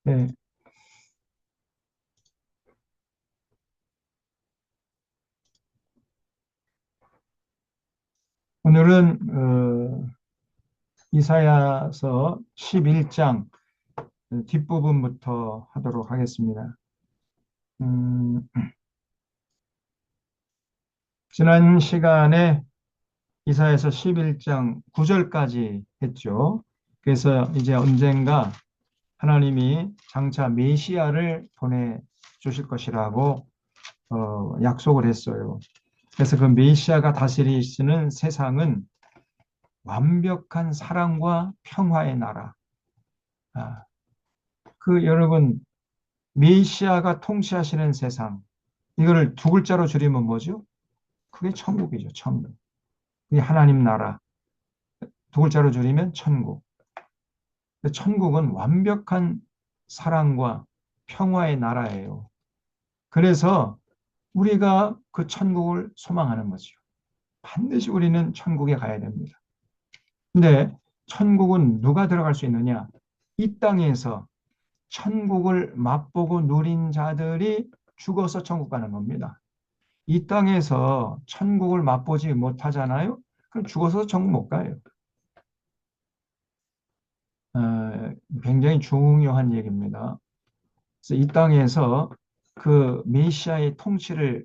네, 오늘은 이사야서 11장 뒷부분부터 하도록 하겠습니다. 음, 지난 시간에 이사야서 11장 9절까지 했죠. 그래서 이제 언젠가 하나님이 장차 메시아를 보내주실 것이라고 약속을 했어요. 그래서 그 메시아가 다스리시는 세상은 완벽한 사랑과 평화의 나라. 아, 여러분 메시아가 통치하시는 세상, 이거를 두 글자로 줄이면 뭐죠? 그게 천국이죠. 천국. 이게 하나님 나라. 두 글자로 줄이면 천국. 천국은 완벽한 사랑과 평화의 나라예요. 그래서 우리가 그 천국을 소망하는 거죠. 반드시 우리는 천국에 가야 됩니다. 근데 천국은 누가 들어갈 수 있느냐? 이 땅에서 천국을 맛보고 누린 자들이 죽어서 천국 가는 겁니다. 이 땅에서 천국을 맛보지 못하잖아요? 그럼 죽어서 천국 못 가요. 굉장히 중요한 얘기입니다. 그래서 이 땅에서 그 메시아의 통치를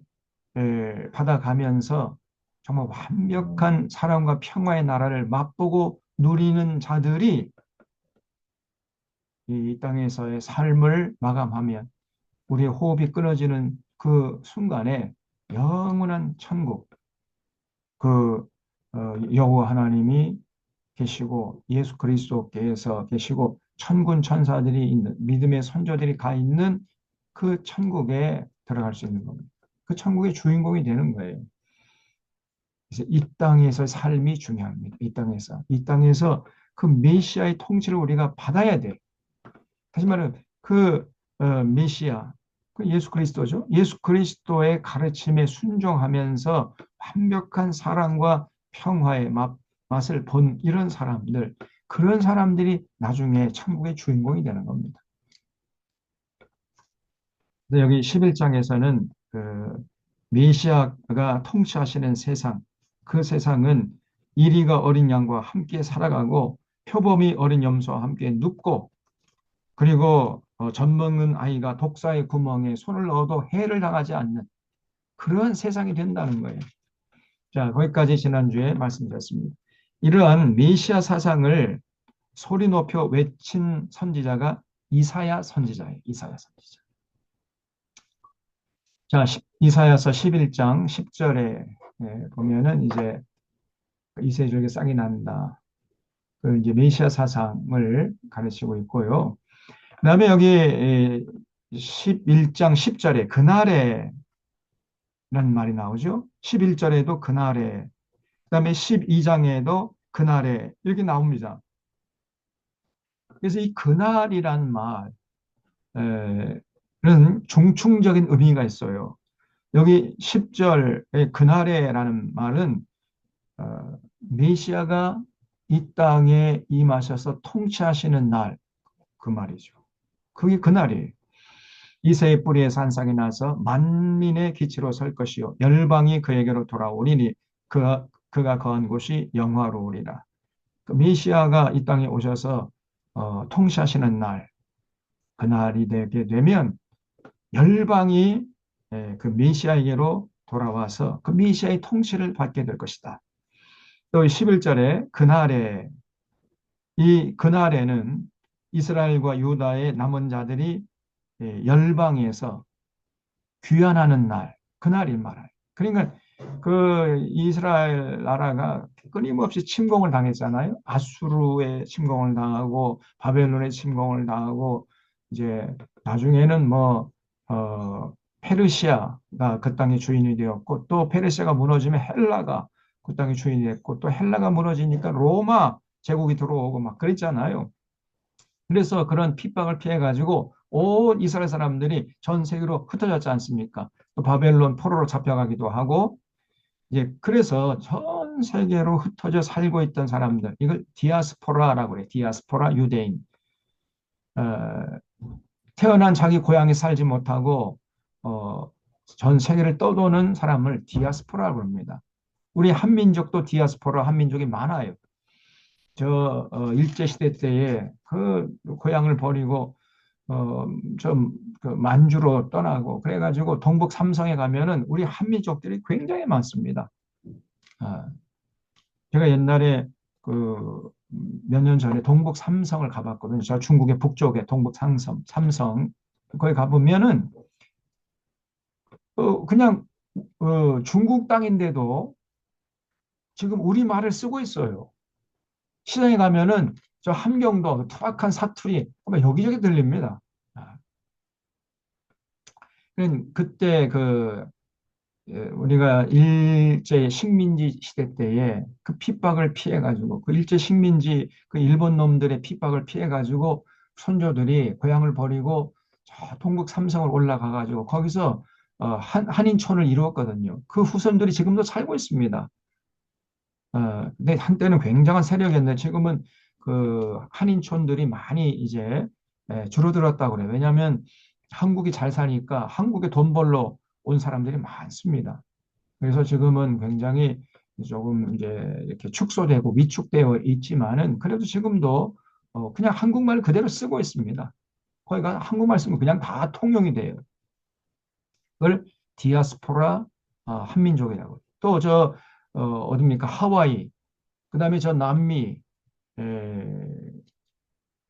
받아가면서 정말 완벽한 사랑과 평화의 나라를 맛보고 누리는 자들이 이 땅에서의 삶을 마감하면 우리의 호흡이 끊어지는 그 순간에 영원한 천국, 그 여호와 하나님이 계시고 예수 그리스도께서 계시고 천군 천사들이 있는 믿음의 선조들이 가 있는 그 천국에 들어갈 수 있는 겁니다. 그 천국의 주인공이 되는 거예요. 그래서 이 땅에서 삶이 중요합니다. 이 땅에서 그 메시아의 통치를 우리가 받아야 돼. 다시 말하면 그 메시아, 그 예수 그리스도죠. 예수 그리스도의 가르침에 순종하면서 완벽한 사랑과 평화의 맛을 본 이런 사람들, 그런 사람들이 나중에 천국의 주인공이 되는 겁니다. 근데 여기 11장에서는 그 메시아가 통치하시는 세상, 그 세상은 이리가 어린 양과 함께 살아가고 표범이 어린 염소와 함께 눕고 그리고 젖 먹는 아이가 독사의 구멍에 손을 넣어도 해를 당하지 않는 그런 세상이 된다는 거예요. 자, 거기까지 지난주에 말씀드렸습니다. 이러한 메시아 사상을 소리 높여 외친 선지자가 이사야 선지자예요. 이사야 선지자. 자, 이사야서 11장 10절에 보면은 이제 이세줄기 싹이 난다. 그 이제 메시아 사상을 가르치고 있고요. 그다음에 여기 11장 10절에 그날에 라는 말이 나오죠. 11절에도 그날에, 그다음에 12장에도 그날에 이렇게 나옵니다. 그래서 이 그날이란 말은 중충적인 의미가 있어요. 여기 10절의 그날에라는 말은 메시아가 이 땅에 임하셔서 통치하시는 날, 그 말이죠. 그게 그날이에요. 이새의 뿌리에서 한 쌍이 나서 만민의 기치로 설 것이요 열방이 그에게로 돌아오리니 그가 거한 곳이 영화로우리라. 그 메시아가 이 땅에 오셔서 통치하시는 날, 그날이 되게 되면 열방이 그 메시아에게로 돌아와서 그 메시아의 통치를 받게 될 것이다. 또 11절에 그날에, 이 그날에는 이스라엘과 유다의 남은 자들이 열방에서 귀환하는 날, 그날이 말아요. 그러니까 그 이스라엘 나라가 끊임없이 침공을 당했잖아요. 아수르의 침공을 당하고 바벨론의 침공을 당하고 이제 나중에는 페르시아가 그 땅의 주인이 되었고 또 페르시아가 무너지면 헬라가 그 땅의 주인이 됐고 또 헬라가 무너지니까 로마 제국이 들어오고 막 그랬잖아요. 그래서 그런 핍박을 피해가지고 온 이스라엘 사람들이 전 세계로 흩어졌지 않습니까? 또 바벨론 포로로 잡혀가기도 하고, 이제 그래서 전 세계로 흩어져 살고 있던 사람들, 이걸 디아스포라라고 그래요. 디아스포라 유대인. 어, 태어난 자기 고향에 살지 못하고 어, 전 세계를 떠도는 사람을 디아스포라고 합니다. 우리 한민족도 디아스포라 한민족이 많아요. 일제시대 때에 그 고향을 버리고 좀그 만주로 떠나고 그래가지고 동북 삼성에 가면은 우리 한민족들이 굉장히 많습니다. 아, 제가 옛날에 그 몇 년 전에 동북 삼성을 가봤거든요. 저 중국의 북쪽에 동북 삼성 거기 가보면은 그냥 중국 땅인데도 지금 우리 말을 쓰고 있어요. 시장에 가면은 저 함경도 투박한 사투리 아마 여기저기 들립니다. 아, 그때 우리가 일제 식민지 시대 때에 그 핍박을 피해가지고 그 일제 식민지 그 일본 놈들의 핍박을 피해가지고 선조들이 고향을 버리고 저 동북 삼성을 올라가가지고 거기서 한인촌을 이루었거든요. 그 후손들이 지금도 살고 있습니다. 근데 한때는 굉장한 세력이었는데 지금은 그 한인촌들이 많이 이제 줄어들었다고 그래요. 왜냐하면 한국이 잘 사니까 한국에 돈 벌러 온 사람들이 많습니다. 그래서 지금은 굉장히 조금 이제 이렇게 축소되고 위축되어 있지만은 그래도 지금도 그냥 한국말 그대로 쓰고 있습니다. 거기가 한국말 쓰면 그냥 다 통용이 돼요. 그걸 디아스포라 한민족이라고. 또 어딥니까? 하와이, 그다음에 저 남미, 에,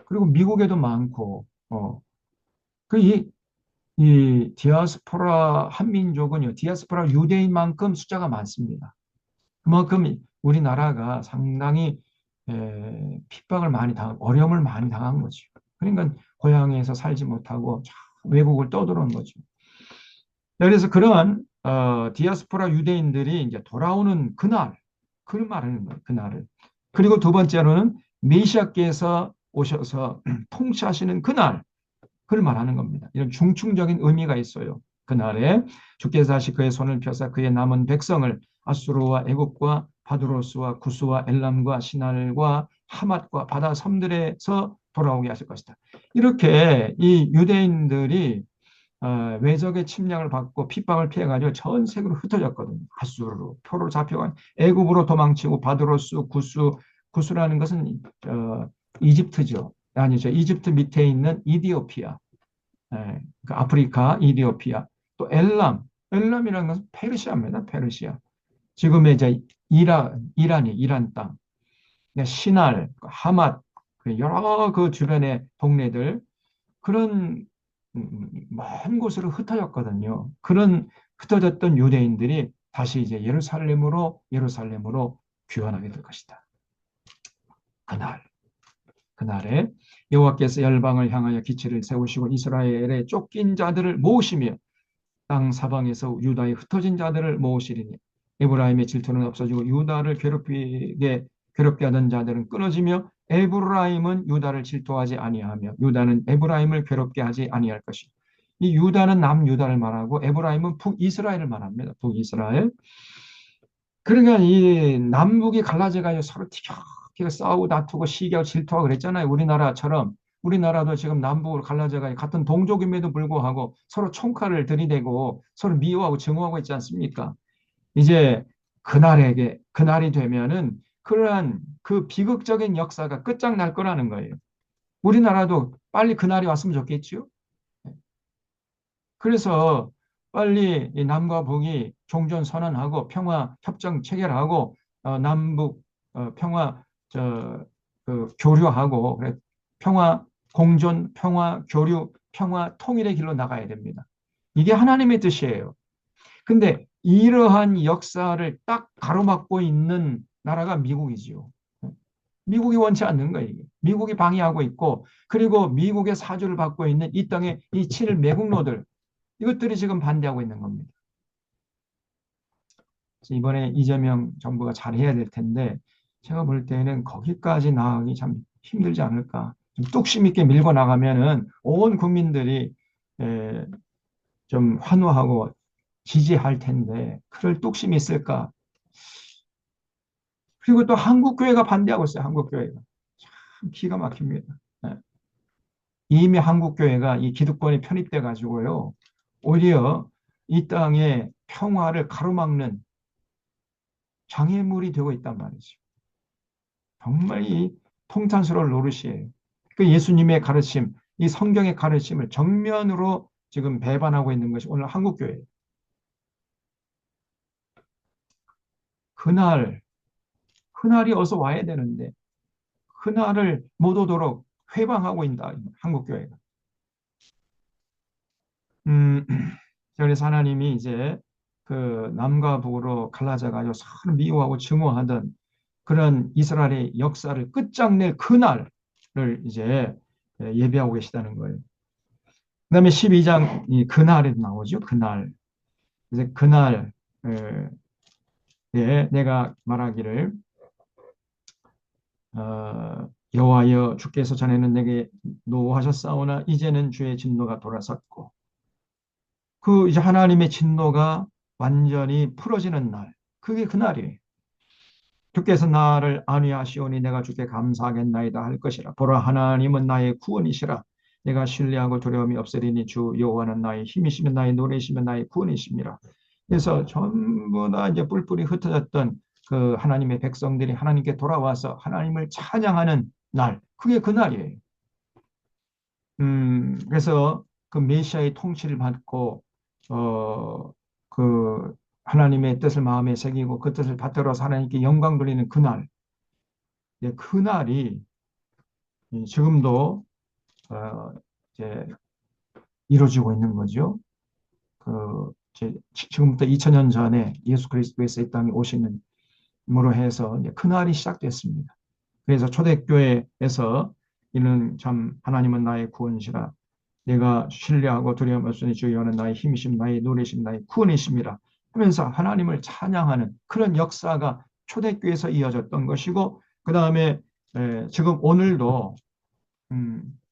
그리고 미국에도 많고, 이 디아스포라 한민족은요, 디아스포라 유대인만큼 숫자가 많습니다. 그만큼 우리나라가 상당히 핍박을 많이 어려움을 많이 당한 거죠. 그러니까 고향에서 살지 못하고 외국을 떠들어온 거죠. 네, 그래서 그러한 디아스포라 유대인들이 이제 돌아오는 그날, 그걸 말하는 거예요. 그날을. 그리고 두 번째로는 메시아께서 오셔서 통치하시는 그날, 그걸 말하는 겁니다. 이런 중충적인 의미가 있어요. 그날에 주께서 다시 그의 손을 펴사 그의 남은 백성을 아수르와 애굽과 바드로스와 구스와 엘람과 시날과 하맛과 바다 섬들에서 돌아오게 하실 것이다. 이렇게 이 유대인들이 외적의 침략을 받고 핍박을 피해가지고 전 세계로 흩어졌거든요. 아수르로 표로 잡혀간 애굽으로 도망치고 바드로스 구스라는 것은 이집트죠. 아니죠. 이집트 밑에 있는 이디오피아, 그 아프리카 이디오피아, 또 엘람이라는 것은 페르시아입니다. 페르시아. 지금의 이제 이란 땅, 시날, 하맛, 여러 그 주변의 동네들 그런 먼 곳으로 흩어졌거든요. 그런 흩어졌던 유대인들이 다시 이제 예루살렘으로 귀환하게 될 것이다. 그날, 그날에 여호와께서 열방을 향하여 기치를 세우시고 이스라엘의 쫓긴 자들을 모으시며 땅 사방에서 유다의 흩어진 자들을 모으시리니 에브라임의 질투는 없어지고 유다를 괴롭게 하던 자들은 끊어지며 에브라임은 유다를 질투하지 아니하며 유다는 에브라임을 괴롭게 하지 아니할 것이요. 이 유다는 남유다를 말하고 에브라임은 북이스라엘을 말합니다. 북이스라엘. 그러니까 이 남북이 갈라져가지고 서로 티격태격 싸우고 다투고 시기하고 질투하고 그랬잖아요. 우리나라처럼. 우리나라도 지금 남북으로 갈라져가지고 같은 동족임에도 불구하고 서로 총칼을 들이대고 서로 미워하고 증오하고 있지 않습니까? 이제 그날이 되면은 그러한 그 비극적인 역사가 끝장날 거라는 거예요. 우리나라도 빨리 그날이 왔으면 좋겠지요. 그래서 빨리 이 남과 북이 종전 선언하고 평화 협정 체결하고 남북 평화 교류하고 그래, 평화 공존, 평화 교류, 평화 통일의 길로 나가야 됩니다. 이게 하나님의 뜻이에요. 근데 이러한 역사를 딱 가로막고 있는 나라가 미국이지요. 미국이 원치 않는 거예요. 미국이 방해하고 있고 그리고 미국의 사주를 받고 있는 이 땅의 이 친일 매국노들 이것들이 지금 반대하고 있는 겁니다. 그래서 이번에 이재명 정부가 잘해야 될 텐데 제가 볼 때는 거기까지 나가기 참 힘들지 않을까. 좀 뚝심 있게 밀고 나가면은 온 국민들이 좀 환호하고 지지할 텐데 그럴 뚝심이 있을까? 그리고 또 한국교회가 반대하고 있어요. 한국교회가. 참 기가 막힙니다. 네. 이미 한국교회가 이 기득권에 편입돼 가지고요. 오히려 이 땅의 평화를 가로막는 장애물이 되고 있단 말이죠. 정말 이 통탄스러울 노릇이에요. 그 예수님의 가르침, 이 성경의 가르침을 정면으로 지금 배반하고 있는 것이 오늘 한국교회예요. 그날, 그날이 어서 와야 되는데 그날을 못 오도록 회방하고 있다, 한국교회가. 음, 그래서 하나님이 이제 그 남과 북으로 갈라져가지고 서로 미워하고 증오하던 그런 이스라엘의 역사를 끝장낼 그날을 이제 예비하고 계시다는 거예요. 그다음에 12장 이 그날에 나오죠. 그날. 이제 그날 내가 말하기를 여호와여 주께서 전에는 내게 노하셨사오나 이제는 주의 진노가 돌아섰고 그 이제 하나님의 진노가 완전히 풀어지는 날 그게 그날이에요. 주께서 나를 안위하시오니 내가 주께 감사하겠나이다 할 것이라. 보라 하나님은 나의 구원이시라. 내가 신뢰하고 두려움이 없으리니 주 여호와는 나의 힘이시며 나의 노래시며 나의 구원이십니다. 그래서 전부 다 이제 뿔뿔이 흩어졌던 그 하나님의 백성들이 하나님께 돌아와서 하나님을 찬양하는 날, 그게 그날이에요. 그래서 그 메시아의 통치를 받고 그 하나님의 뜻을 마음에 새기고 그 뜻을 받들어서 하나님께 영광 돌리는 그날, 그날이 지금도 이제 이루어지고 있는 거죠. 지금부터 2000년 전에 예수 그리스도께서 이 땅에 오시는 으로 해서 이제 그날이 시작됐습니다. 그래서 초대교회에서 이는 참 하나님은 나의 구원이시라. 내가 신뢰하고 두려움 없으니 주 여호와는 나의 힘이심 나의 노래심 나의 구원이십니다. 하면서 하나님을 찬양하는 그런 역사가 초대교회에서 이어졌던 것이고 그 다음에 지금 오늘도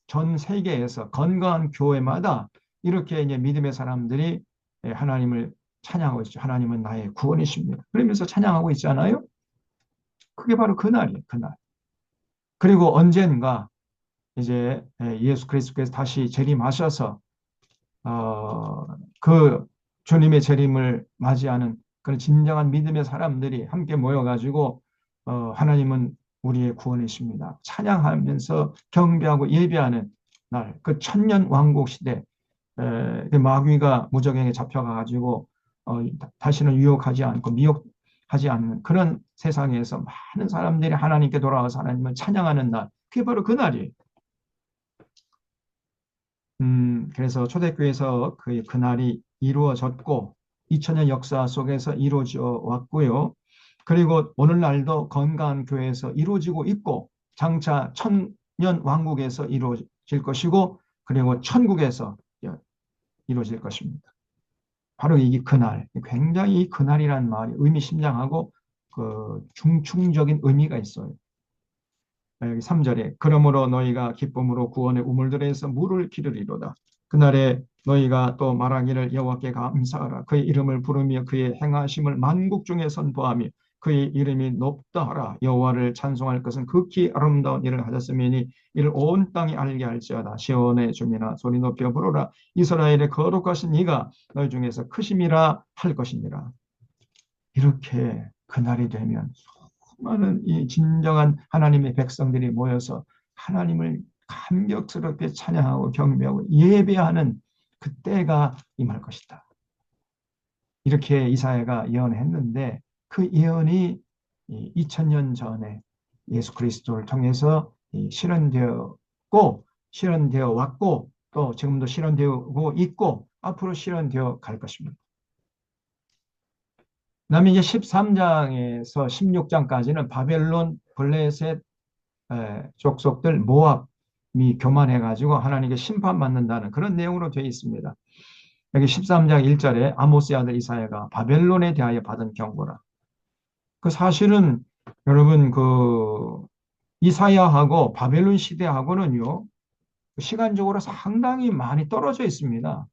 전 세계에서 건강한 교회마다 이렇게 이제 믿음의 사람들이 하나님을 찬양하고 있죠. 하나님은 나의 구원이십니다. 그러면서 찬양하고 있잖아요. 그게 바로 그날이에요. 그날. 그리고 언젠가 이제 예수 그리스도께서 다시 재림하셔서 그 주님의 재림을 맞이하는 그런 진정한 믿음의 사람들이 함께 모여가지고 하나님은 우리의 구원이십니다. 찬양하면서 경배하고 예배하는 날, 그 천년 왕국 시대 마귀가 무적행에 잡혀가가지고 다시는 유혹하지 않고 미혹하지 않는 그런 세상에서 많은 사람들이 하나님께 돌아와서 하나님을 찬양하는 날, 그게 바로 그 날이에요. 그래서 초대교회에서 그 날이 이루어졌고 2000년 역사 속에서 이루어져 왔고요. 그리고 오늘날도 건강한 교회에서 이루어지고 있고 장차 천년 왕국에서 이루어질 것이고 그리고 천국에서 이루어질 것입니다. 바로 이 그날, 굉장히 이 그날이라는 말이 의미심장하고 그 중충적인 의미가 있어요. 여기 3절에 그러므로 너희가 기쁨으로 구원의 우물들에서 물을 기르리로다. 그날에 너희가 또 말하기를 여호와께 감사하라. 그의 이름을 부르며 그의 행하심을 만국 중에 선포하며 그의 이름이 높다 하라. 여호와를 찬송할 것은 극히 아름다운 일을 하셨으니 이를 온 땅이 알게 할지어다. 시온의 주민아 소리 높여 부르라. 이스라엘의 거룩하신 이가 너희 중에서 크심이라 할 것이니라. 이렇게 그날이 되면 수많은 이 진정한 하나님의 백성들이 모여서 하나님을 감격스럽게 찬양하고 경배하고 예배하는 그때가 임할 것이다. 이렇게 이사야가 예언했는데 그 예언이 2000년 전에 예수 그리스도를 통해서 실현되었고 실현되어 왔고 또 지금도 실현되고 있고 앞으로 실현되어 갈 것입니다. 그다음에 이제 13장에서 16장까지는 바벨론, 블레셋 족속들 모압이 교만해가지고 하나님께 심판받는다는 그런 내용으로 되어 있습니다. 여기 13장 1절에 아모스의 아들 이사야가 바벨론에 대하여 받은 경고라. 그 사실은 여러분 그 이사야하고 바벨론 시대하고는요 시간적으로 상당히 많이 떨어져 있습니다.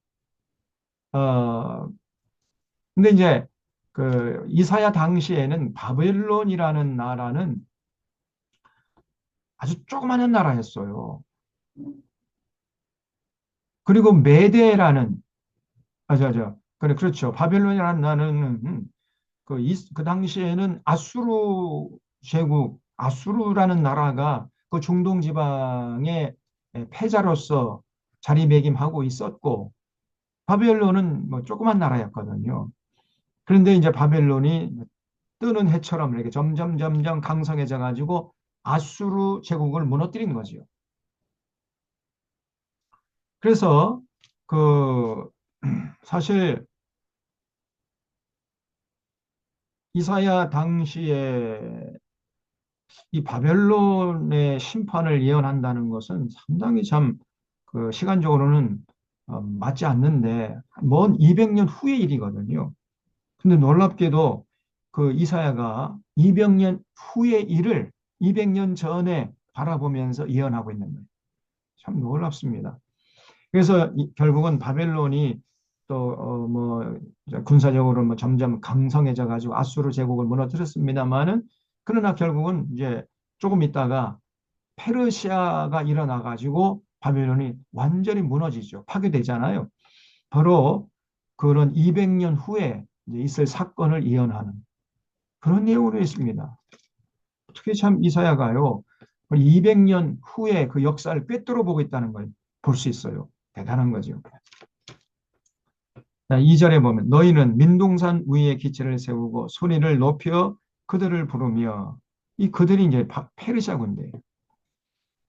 근데 이제 그 이사야 당시에는 바벨론이라는 나라는 아주 조그마한 나라였어요. 그리고 메대라는, 그래, 그렇죠. 바벨론이라는 나라는 그 당시에는 아수르 제국, 아수르라는 나라가 그 중동 지방의 패자로서 자리매김하고 있었고, 바벨론은 뭐 조그만 나라였거든요. 그런데 이제 바벨론이 뜨는 해처럼 이렇게 점점 점점 강성해져 가지고 아수르 제국을 무너뜨린 거죠. 그래서 그 사실 이사야 당시에 이 바벨론의 심판을 예언한다는 것은 상당히 참 그 시간적으로는 맞지 않는데 먼 200년 후의 일이거든요. 근데 놀랍게도 그 이사야가 200년 후의 일을 200년 전에 바라보면서 예언하고 있는 거예요. 참 놀랍습니다. 그래서 결국은 바벨론이 또 뭐 군사적으로 뭐 점점 강성해져 가지고 아수르 제국을 무너뜨렸습니다만은 그러나 결국은 이제 조금 있다가 페르시아가 일어나 가지고 바벨론이 완전히 무너지죠. 파괴되잖아요. 바로 그런 200년 후에 이제 있을 사건을 예언하는 그런 내용으로 있습니다. 어떻게 참 이사야가요. 200년 후에 그 역사를 꿰뚫어 보고 있다는 걸 볼 수 있어요. 대단한 거죠. 2절에 보면 너희는 민둥산 위에 기체를 세우고 소리를 높여 그들을 부르며 이 그들이 이제 페르시아 군대예요.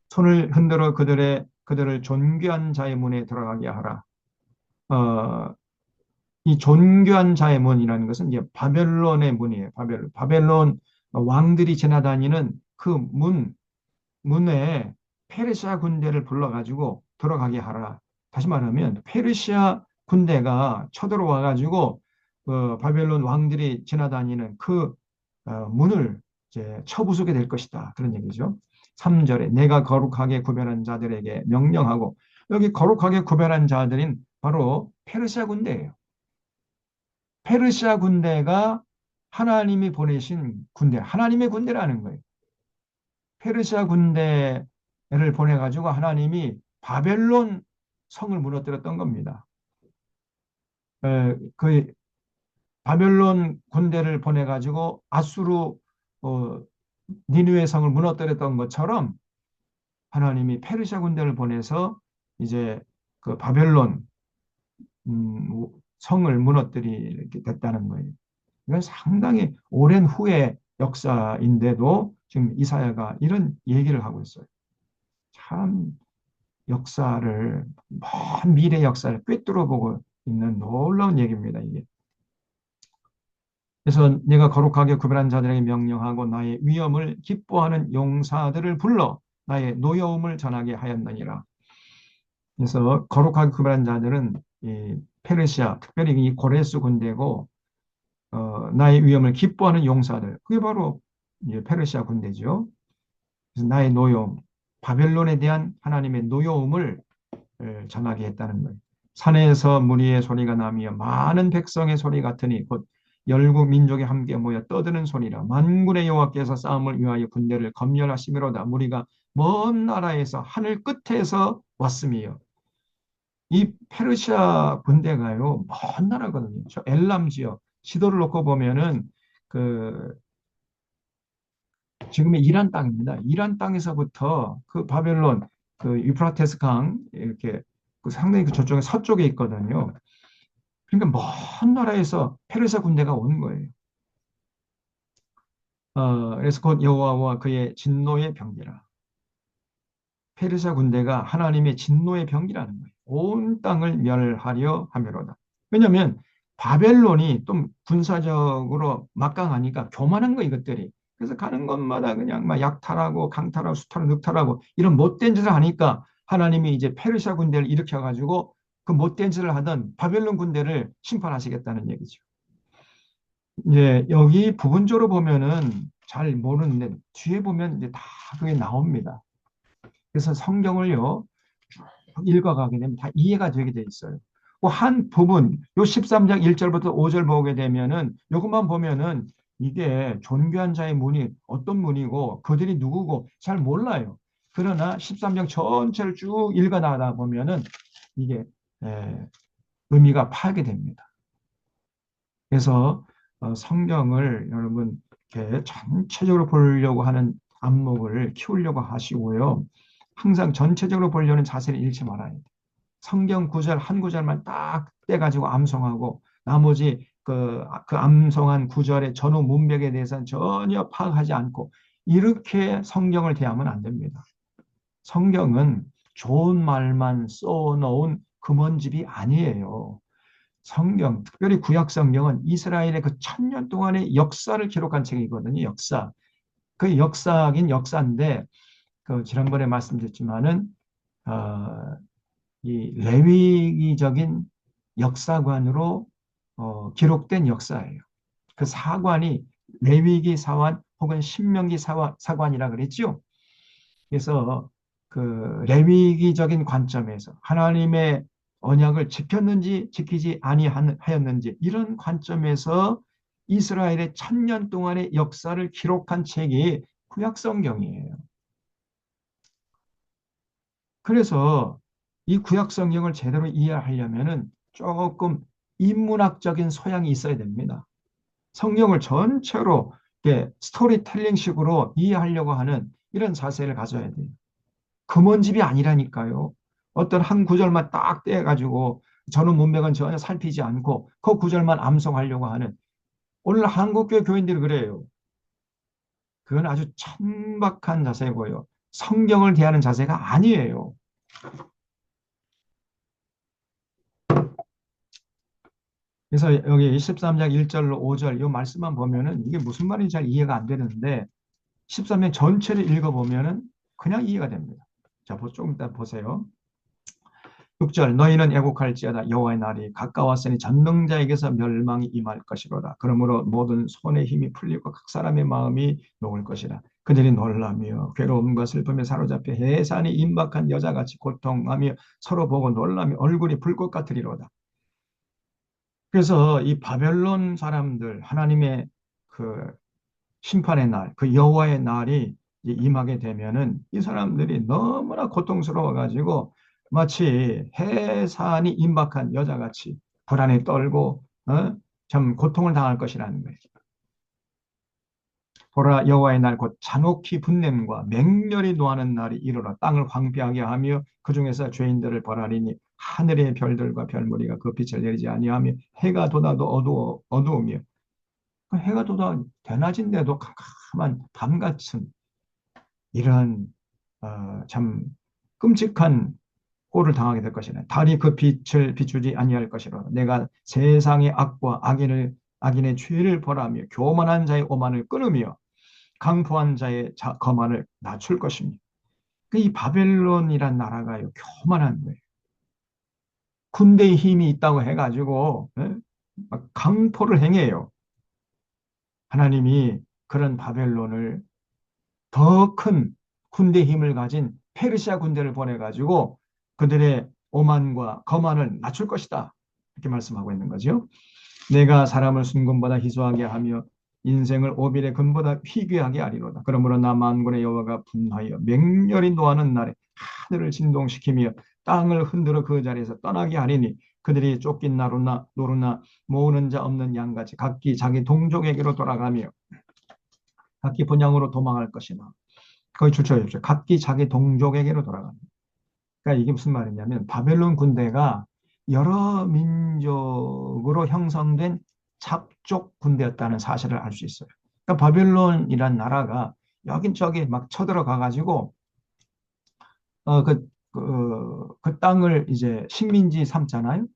손을 흔들어 그들을 존귀한 자의 문에 들어가게 하라. 어, 이 존귀한 자의 문이라는 것은 이제 바벨론의 문이에요. 바벨론 왕들이 지나다니는 그 문에 페르시아 군대를 불러가지고 들어가게 하라. 다시 말하면 페르시아 군대가 쳐들어와 가지고 바벨론 왕들이 지나다니는 그 문을 이제 쳐부수게 될 것이다. 그런 얘기죠. 3절에 내가 거룩하게 구별한 자들에게 명령하고 여기 거룩하게 구별한 자들인 바로 페르시아 군대예요. 페르시아 군대가 하나님이 보내신 군대, 하나님의 군대라는 거예요. 페르시아 군대를 보내가지고 하나님이 바벨론 성을 무너뜨렸던 겁니다. 그 바벨론 군대를 보내가지고 아수르 어, 니느웨 성을 무너뜨렸던 것처럼 하나님이 페르시아 군대를 보내서 이제 그 바벨론 성을 무너뜨리게 됐다는 거예요. 이건 상당히 오랜 후의 역사인데도 지금 이사야가 이런 얘기를 하고 있어요. 참 역사를 먼 미래 역사를 꿰뚫어 보고 있는 놀라운 얘기입니다. 이게. 그래서 내가 거룩하게 구별한 자들에게 명령하고 나의 위엄을 기뻐하는 용사들을 불러 나의 노여움을 전하게 하였느니라. 그래서 거룩하게 구별한 자들은 이 페르시아, 특별히 이 고레스 군대고 나의 위엄을 기뻐하는 용사들. 그게 바로 이제 페르시아 군대죠. 그래서 나의 노여움, 바벨론에 대한 하나님의 노여움을 전하게 했다는 거예요. 산에서 무리의 소리가 나며 많은 백성의 소리 같으니 곧 열국 민족이 함께 모여 떠드는 소리라. 만군의 여호와께서 싸움을 위하여 군대를 검열하시미로다. 무리가 먼 나라에서 하늘 끝에서 왔으며 이 페르시아 군대가요 먼 나라거든요. 저 엘람 지역 지도를 놓고 보면은 그 지금의 이란 땅입니다. 이란 땅에서부터 그 바벨론 그 유프라테스 강 이렇게 그 상당히 그 저쪽에 서쪽에 있거든요. 그러니까 먼 나라에서 페르시아 군대가 온 거예요. 그래서 곧 여호와와 그의 진노의 병기라. 페르시아 군대가 하나님의 진노의 병기라는 거예요. 온 땅을 멸하려 하미로다. 왜냐하면 바벨론이 좀 군사적으로 막강하니까 교만한 거 이것들이. 그래서 가는 곳마다 그냥 막 약탈하고 강탈하고 수탈하고 늑탈하고 이런 못된 짓을 하니까 하나님이 이제 페르시아 군대를 일으켜가지고 그 못된 짓을 하던 바벨론 군대를 심판하시겠다는 얘기죠. 이제 여기 부분적으로 보면은 잘 모르는데 뒤에 보면 이제 다 그게 나옵니다. 그래서 성경을요 쭉 읽어가게 되면 다 이해가 되게 돼 있어요. 한 부분, 요 13장 1절부터 5절 보게 되면은 요것만 보면은 이게 존귀한 자의 문이 어떤 문이고 그들이 누구고 잘 몰라요. 그러나 13장 전체를 쭉 읽어 나가다 보면은 이게 에, 의미가 파괴됩니다. 그래서 성경을 여러분 이렇게 전체적으로 보려고 하는 안목을 키우려고 하시고요. 항상 전체적으로 보려는 자세를 잃지 말아야 돼요. 성경 구절 한 구절만 딱 떼가지고 암송하고 나머지 그 암송한 구절의 전후 문맥에 대해서는 전혀 파악하지 않고 이렇게 성경을 대하면 안 됩니다. 성경은 좋은 말만 써놓은 금원집이 아니에요. 성경, 특별히 구약 성경은 이스라엘의 그 1000년 동안의 역사를 기록한 책이거든요. 역사. 그 역사긴 역사인데 그 지난번에 말씀드렸지만은 어, 이 레위기적인 역사관으로 기록된 역사예요. 그 사관이 레위기 사관 혹은 신명기 사관이라 그랬죠. 그래서 그 레위기적인 관점에서 하나님의 언약을 지켰는지 지키지 아니하였는지 이런 관점에서 이스라엘의 1000년 동안의 역사를 기록한 책이 구약성경이에요. 그래서 이 구약성경을 제대로 이해하려면은 조금 인문학적인 소양이 있어야 됩니다. 성경을 전체로 이렇게 스토리텔링식으로 이해하려고 하는 이런 자세를 가져야 돼요. 금원집이 아니라니까요. 어떤 한 구절만 딱 떼가지고 저는 문맥은 전혀 살피지 않고 그 구절만 암송하려고 하는 오늘 한국교회 교인들이 그래요. 그건 아주 천박한 자세고요. 성경을 대하는 자세가 아니에요. 그래서 여기 13장 1절로 5절 이 말씀만 보면은 이게 무슨 말인지 잘 이해가 안 되는데 13장 전체를 읽어보면은 그냥 이해가 됩니다. 자, 조금 이따 보세요. 6절 너희는 애곡할지어다 여호와의 날이 가까웠으니 전능자에게서 멸망이 임할 것이로다. 그러므로 모든 손의 힘이 풀리고 각 사람의 마음이 녹을 것이라. 그들이 놀라며 괴로움과 슬픔에 사로잡혀 해산이 임박한 여자같이 고통하며 서로 보고 놀라며 얼굴이 불꽃 같으리로다. 그래서 이 바벨론 사람들 하나님의 그 심판의 날, 그 여호와의 날이 임하게 되면은 이 사람들이 너무나 고통스러워 가지고 마치 해산이 임박한 여자같이 불안에 떨고 참 고통을 당할 것이라는 거예요. 보라 여호와의 날 곧 잔혹히 분냄과 맹렬히 노하는 날이 이르러 땅을 황폐하게 하며 그 중에서 죄인들을 벌하리니 하늘의 별들과 별무리가 그 빛을 내리지 아니하며 해가 돋아도 어두우며 그 해가 돋아 대낮인데도 캄캄한 밤 같은 이런 참 끔찍한 꼴을 당하게 될 것이라. 달이 그 빛을 비추지 아니할 것이라. 내가 세상의 악과 악인의 죄를 벌하며 교만한 자의 오만을 끊으며 강포한 자의 거만을 낮출 것입니다. 이 바벨론이란 나라가요 교만한 거예요. 군대의 힘이 있다고 해가지고 막 강포를 행해요. 하나님이 그런 바벨론을 더 큰 군대 힘을 가진 페르시아 군대를 보내가지고 그들의 오만과 거만을 낮출 것이다. 이렇게 말씀하고 있는 거죠. 내가 사람을 순금보다 희소하게 하며 인생을 오빌의 금보다 희귀하게 하리로다. 그러므로 나 만군의 여호와가 분하여 맹렬히 노하는 날에 하늘을 진동시키며 땅을 흔들어 그 자리에서 떠나게 하리니 그들이 쫓긴 노루나 모으는 자 없는 양같이 각기 자기 동족에게로 돌아가며 각기 본향으로 도망할 것이나 거기 줄쳐져 있죠. 각기 자기 동족에게로 돌아갑니다. 그러니까 이게 무슨 말이냐면 바벨론 군대가 여러 민족으로 형성된 잡족 군대였다는 사실을 알 수 있어요. 그러니까 바벨론이란 나라가 여긴 저기 막 쳐들어가 가지고 그 땅을 이제 식민지 삼잖아요.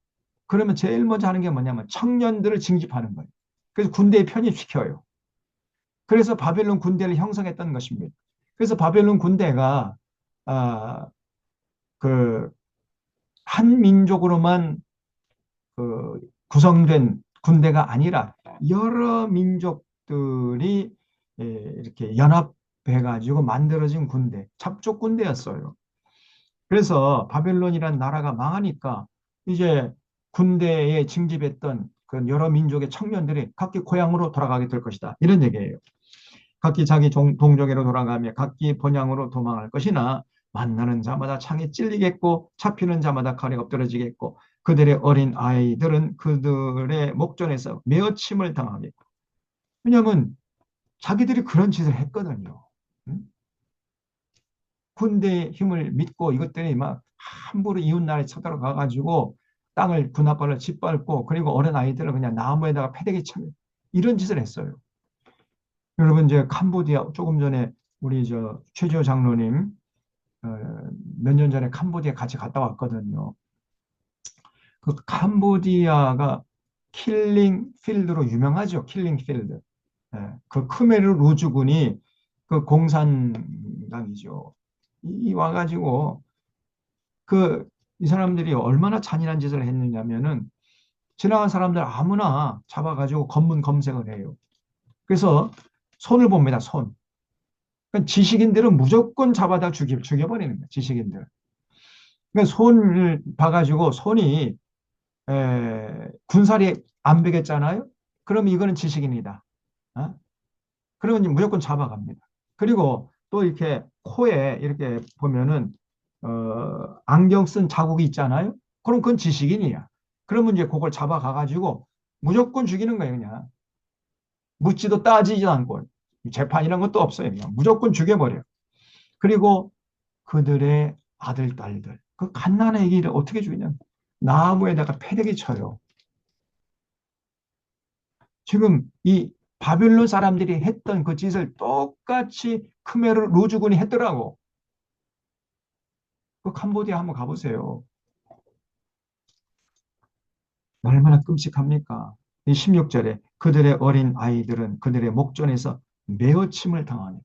그러면 제일 먼저 하는 게 뭐냐면 청년들을 징집하는 거예요. 그래서 군대에 편입시켜요. 그래서 바벨론 군대를 형성했던 것입니다. 그래서 바벨론 군대가 아, 그 한 민족으로만 구성된 군대가 아니라 여러 민족들이 이렇게 연합해 가지고 만들어진 군대, 잡족 군대였어요. 그래서 바벨론이란 나라가 망하니까 이제 군대에 징집했던 그 여러 민족의 청년들이 각기 고향으로 돌아가게 될 것이다. 이런 얘기예요. 각기 자기 동족에로 돌아가며 각기 본향으로 도망할 것이나 만나는 자마다 창에 찔리겠고 잡히는 자마다 칼에 엎드러지겠고 그들의 어린 아이들은 그들의 목전에서 메어침을 당하겠고. 왜냐하면 자기들이 그런 짓을 했거든요. 응? 군대의 힘을 믿고 이것 때문에 막 함부로 이웃나라에 쳐들어가 가지고 땅을 군합발로 짓밟고 그리고 어린 아이들을 그냥 나무에다가 패대기 쳐 이런 짓을 했어요. 여러분 이제 캄보디아 조금 전에 우리 저 최지호 장로님 어, 몇 년 전에 캄보디아 같이 갔다 왔거든요. 그 캄보디아가 킬링 필드로 유명하죠. 킬링 필드. 예, 그 크메르 루즈군이 그 공산당이죠. 이 와가지고 그 이 사람들이 얼마나 잔인한 짓을 했느냐면은 지나간 사람들 아무나 잡아가지고 검문 검색을 해요. 그래서 손을 봅니다. 손. 그러니까 지식인들은 무조건 잡아다 죽여버리는 거예요. 지식인들. 그러니까 손을 봐가지고 손이 군살이 안 베겠잖아요. 그럼 이거는 지식인이다. 어? 그러면 무조건 잡아갑니다. 그리고 또 이렇게 코에 이렇게 보면은 안경 쓴 자국이 있잖아요. 그럼 그건 지식인이야. 그러면 이제 그걸 잡아가가지고 무조건 죽이는 거예요. 그냥 묻지도 따지지도 않고 재판이란 것도 없어요. 그냥 무조건 죽여버려. 그리고 그들의 아들, 딸들 그 갓난아기 애기를 어떻게 죽이냐? 나무에다가 패대기 쳐요. 지금 이 바빌론 사람들이 했던 그 짓을 똑같이 크메르 루즈군이 했더라고. 그 캄보디아 한번 가보세요. 얼마나 끔찍합니까? 이 16절에 그들의 어린 아이들은 그들의 목전에서 메어침을 당하니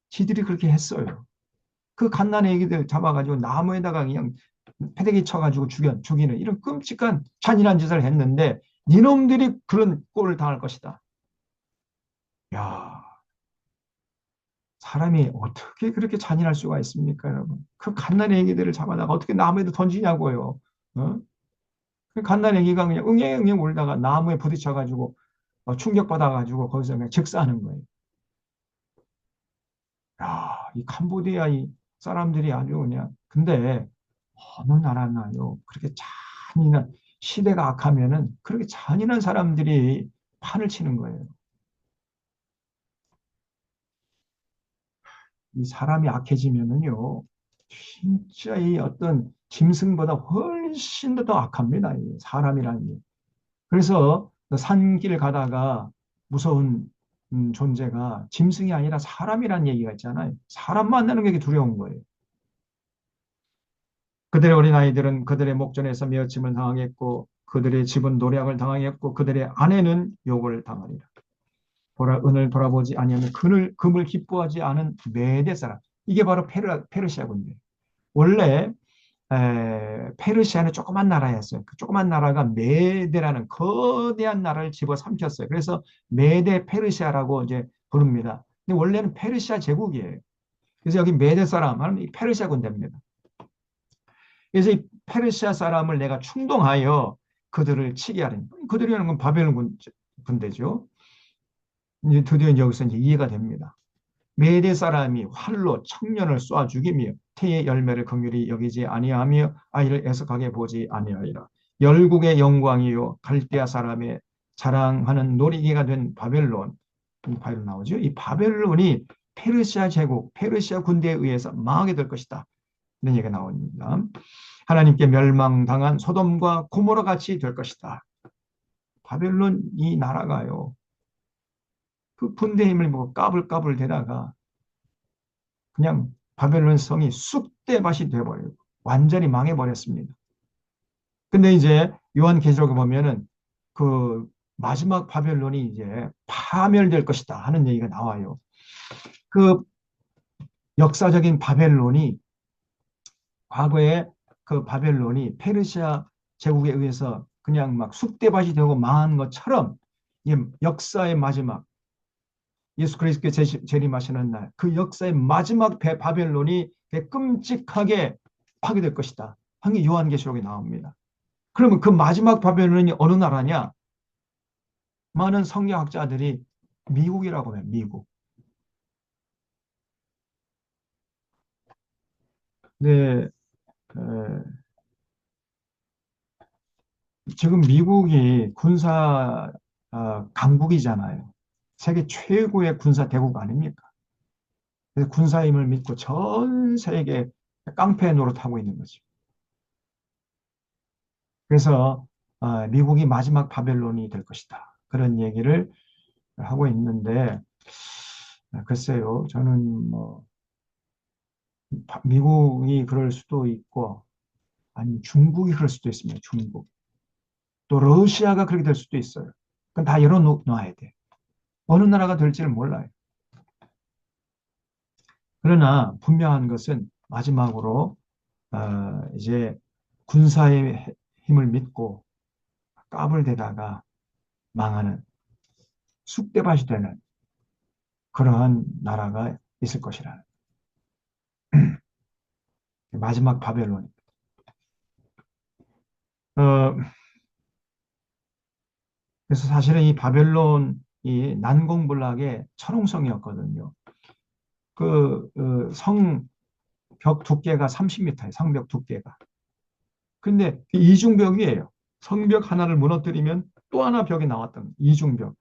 지들이 그렇게 했어요. 그 갓난의 애기들 잡아가지고 나무에다가 그냥 패대기 쳐가지고 죽이는 이런 끔찍한 잔인한 짓을 했는데 니놈들이 그런 꼴을 당할 것이다. 야, 사람이 어떻게 그렇게 잔인할 수가 있습니까, 여러분? 그 갓난의 애기들을 잡아다가 어떻게 나무에도 던지냐고요. 어? 그 갓난의 애기가 그냥 응애응애 울다가 나무에 부딪혀가지고 충격받아가지고 거기서 그냥 즉사하는 거예요. 야, 이 캄보디아 이 사람들이 아주 그냥 근데 어느 나라나요? 그렇게 잔인한 시대가 악하면은 그렇게 잔인한 사람들이 판을 치는 거예요. 이 사람이 악해지면은요, 진짜 이 어떤 짐승보다 훨씬 더 악합니다. 이 사람이라는 게. 그래서 산길 가다가 무서운 존재가 짐승이 아니라 사람이라는 얘기가 있잖아요. 사람 만나는 게 두려운 거예요. 그들의 어린아이들은 그들의 목전에서 메어침을 당하겠고 그들의 집은 노략을 당하겠고 그들의 아내는 욕을 당하리라. 보라 은을 돌아보지 아니하면 금을 기뻐하지 않은 메대 사람. 이게 바로 페르시아 군대. 원래 페르시아는 조그만 나라였어요. 그 조그만 나라가 메대라는 거대한 나라를 집어삼켰어요. 그래서 메대 페르시아라고 이제 부릅니다. 근데 원래는 페르시아 제국이에요. 그래서 여기 메대 사람 하면 이 페르시아 군대입니다. 그래서 이 페르시아 사람을 내가 충동하여 그들을 치게 하리니 그들이라는 건 바벨론 군대죠. 이제 드디어 여기서 이제 이해가 됩니다. 메대 사람이 활로 청년을 쏴 죽이며 태의 열매를 긍휼히 여기지 아니하며 아이를 애석하게 보지 아니하리라. 열국의 영광이요 갈대아 사람의 자랑하는 놀이기가 된 바벨론. 바벨론 나오죠. 이 바벨론이 페르시아 제국, 페르시아 군대에 의해서 망하게 될 것이다. 이런 얘기가 나옵니다. 하나님께 멸망당한 소돔과 고모라 같이 될 것이다. 바벨론 이 나라가요. 그 군대 힘을 보고 까불까불 대다가 그냥 바벨론 성이 쑥대밭이 돼버리고 완전히 망해버렸습니다. 근데 이제 요한계시록에 보면은 그 마지막 바벨론이 이제 파멸될 것이다 하는 얘기가 나와요. 그 역사적인 바벨론이 과거에 그 바벨론이 페르시아 제국에 의해서 그냥 막 쑥대밭이 되고 망한 것처럼 역사의 마지막 예수 그리스도께 재림하시는 날 그 역사의 마지막 바벨론이 끔찍하게 파괴될 것이다. 한 게 요한계시록에 나옵니다. 그러면 그 마지막 바벨론이 어느 나라냐? 많은 성경학자들이 미국이라고 해요. 미국. 네, 어, 지금 미국이 군사 강국이잖아요. 세계 최고의 군사 대국 아닙니까? 그래서 군사 힘을 믿고 전 세계 깡패 노릇하고 있는 거죠. 그래서 미국이 마지막 바벨론이 될 것이다. 그런 얘기를 하고 있는데 글쎄요. 저는 뭐 미국이 그럴 수도 있고 아니 중국이 그럴 수도 있습니다. 중국. 또 러시아가 그렇게 될 수도 있어요. 그건 다 열어놔야 돼. 어느 나라가 될지는 몰라요. 그러나 분명한 것은 마지막으로 이제 군사의 힘을 믿고 까불대다가 망하는 쑥대밭이 되는 그러한 나라가 있을 것이라. 마지막 바벨론. 어, 그래서 사실은 이 바벨론이 난공불락의 철옹성이었거든요. 성벽 두께가 30m예요. 성벽 두께가. 근데 이중벽이에요. 성벽 하나를 무너뜨리면 또 하나 벽이 나왔던 거예요. 이중벽.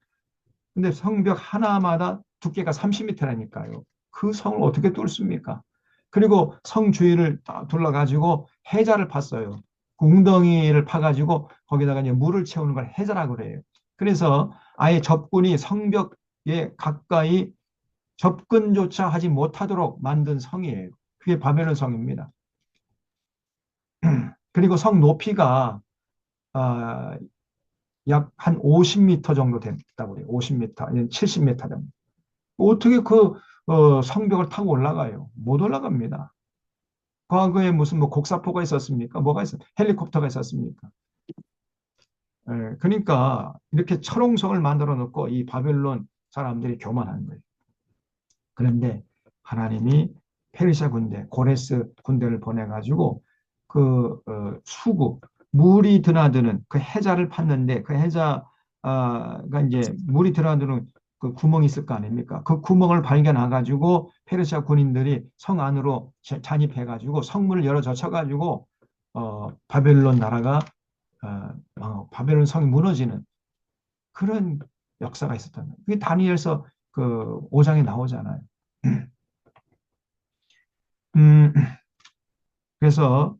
근데 성벽 하나마다 두께가 30m라니까요. 그 성을 어떻게 뚫습니까? 그리고 성 주위를 둘러가지고 해자를 팠어요. 그 웅덩이를 파가지고 거기다가 이제 물을 채우는 걸 해자라고 그래요. 그래서 아예 적군이 성벽에 가까이 접근조차 하지 못하도록 만든 성이에요. 그게 바벨론 성입니다. 그리고 성 높이가 아, 약 한 50m 정도 된다고 그래요. 50m, 아니면 70m 정도. 어떻게 성벽을 타고 올라가요? 못 올라갑니다. 과거에 무슨 뭐 곡사포가 있었습니까? 뭐가 있었? 헬리콥터가 있었습니까? 그러니까 이렇게 철옹성을 만들어 놓고 이 바벨론 사람들이 교만한 거예요. 그런데 하나님이 페르시아 군대, 고레스 군대를 보내가지고 수구, 물이 드나드는 그 해자를 팠는데 그 해자가 이제 물이 드나드는 그 구멍이 있을 거 아닙니까? 그 구멍을 발견해가지고 페르시아 군인들이 성 안으로 잔입해가지고 성문을 열어 젖혀가지고 바벨론 나라가 바벨론 성이 무너지는 그런 역사가 있었던 거예요. 그게 다니엘서 그 5장에 나오잖아요. 음, 그래서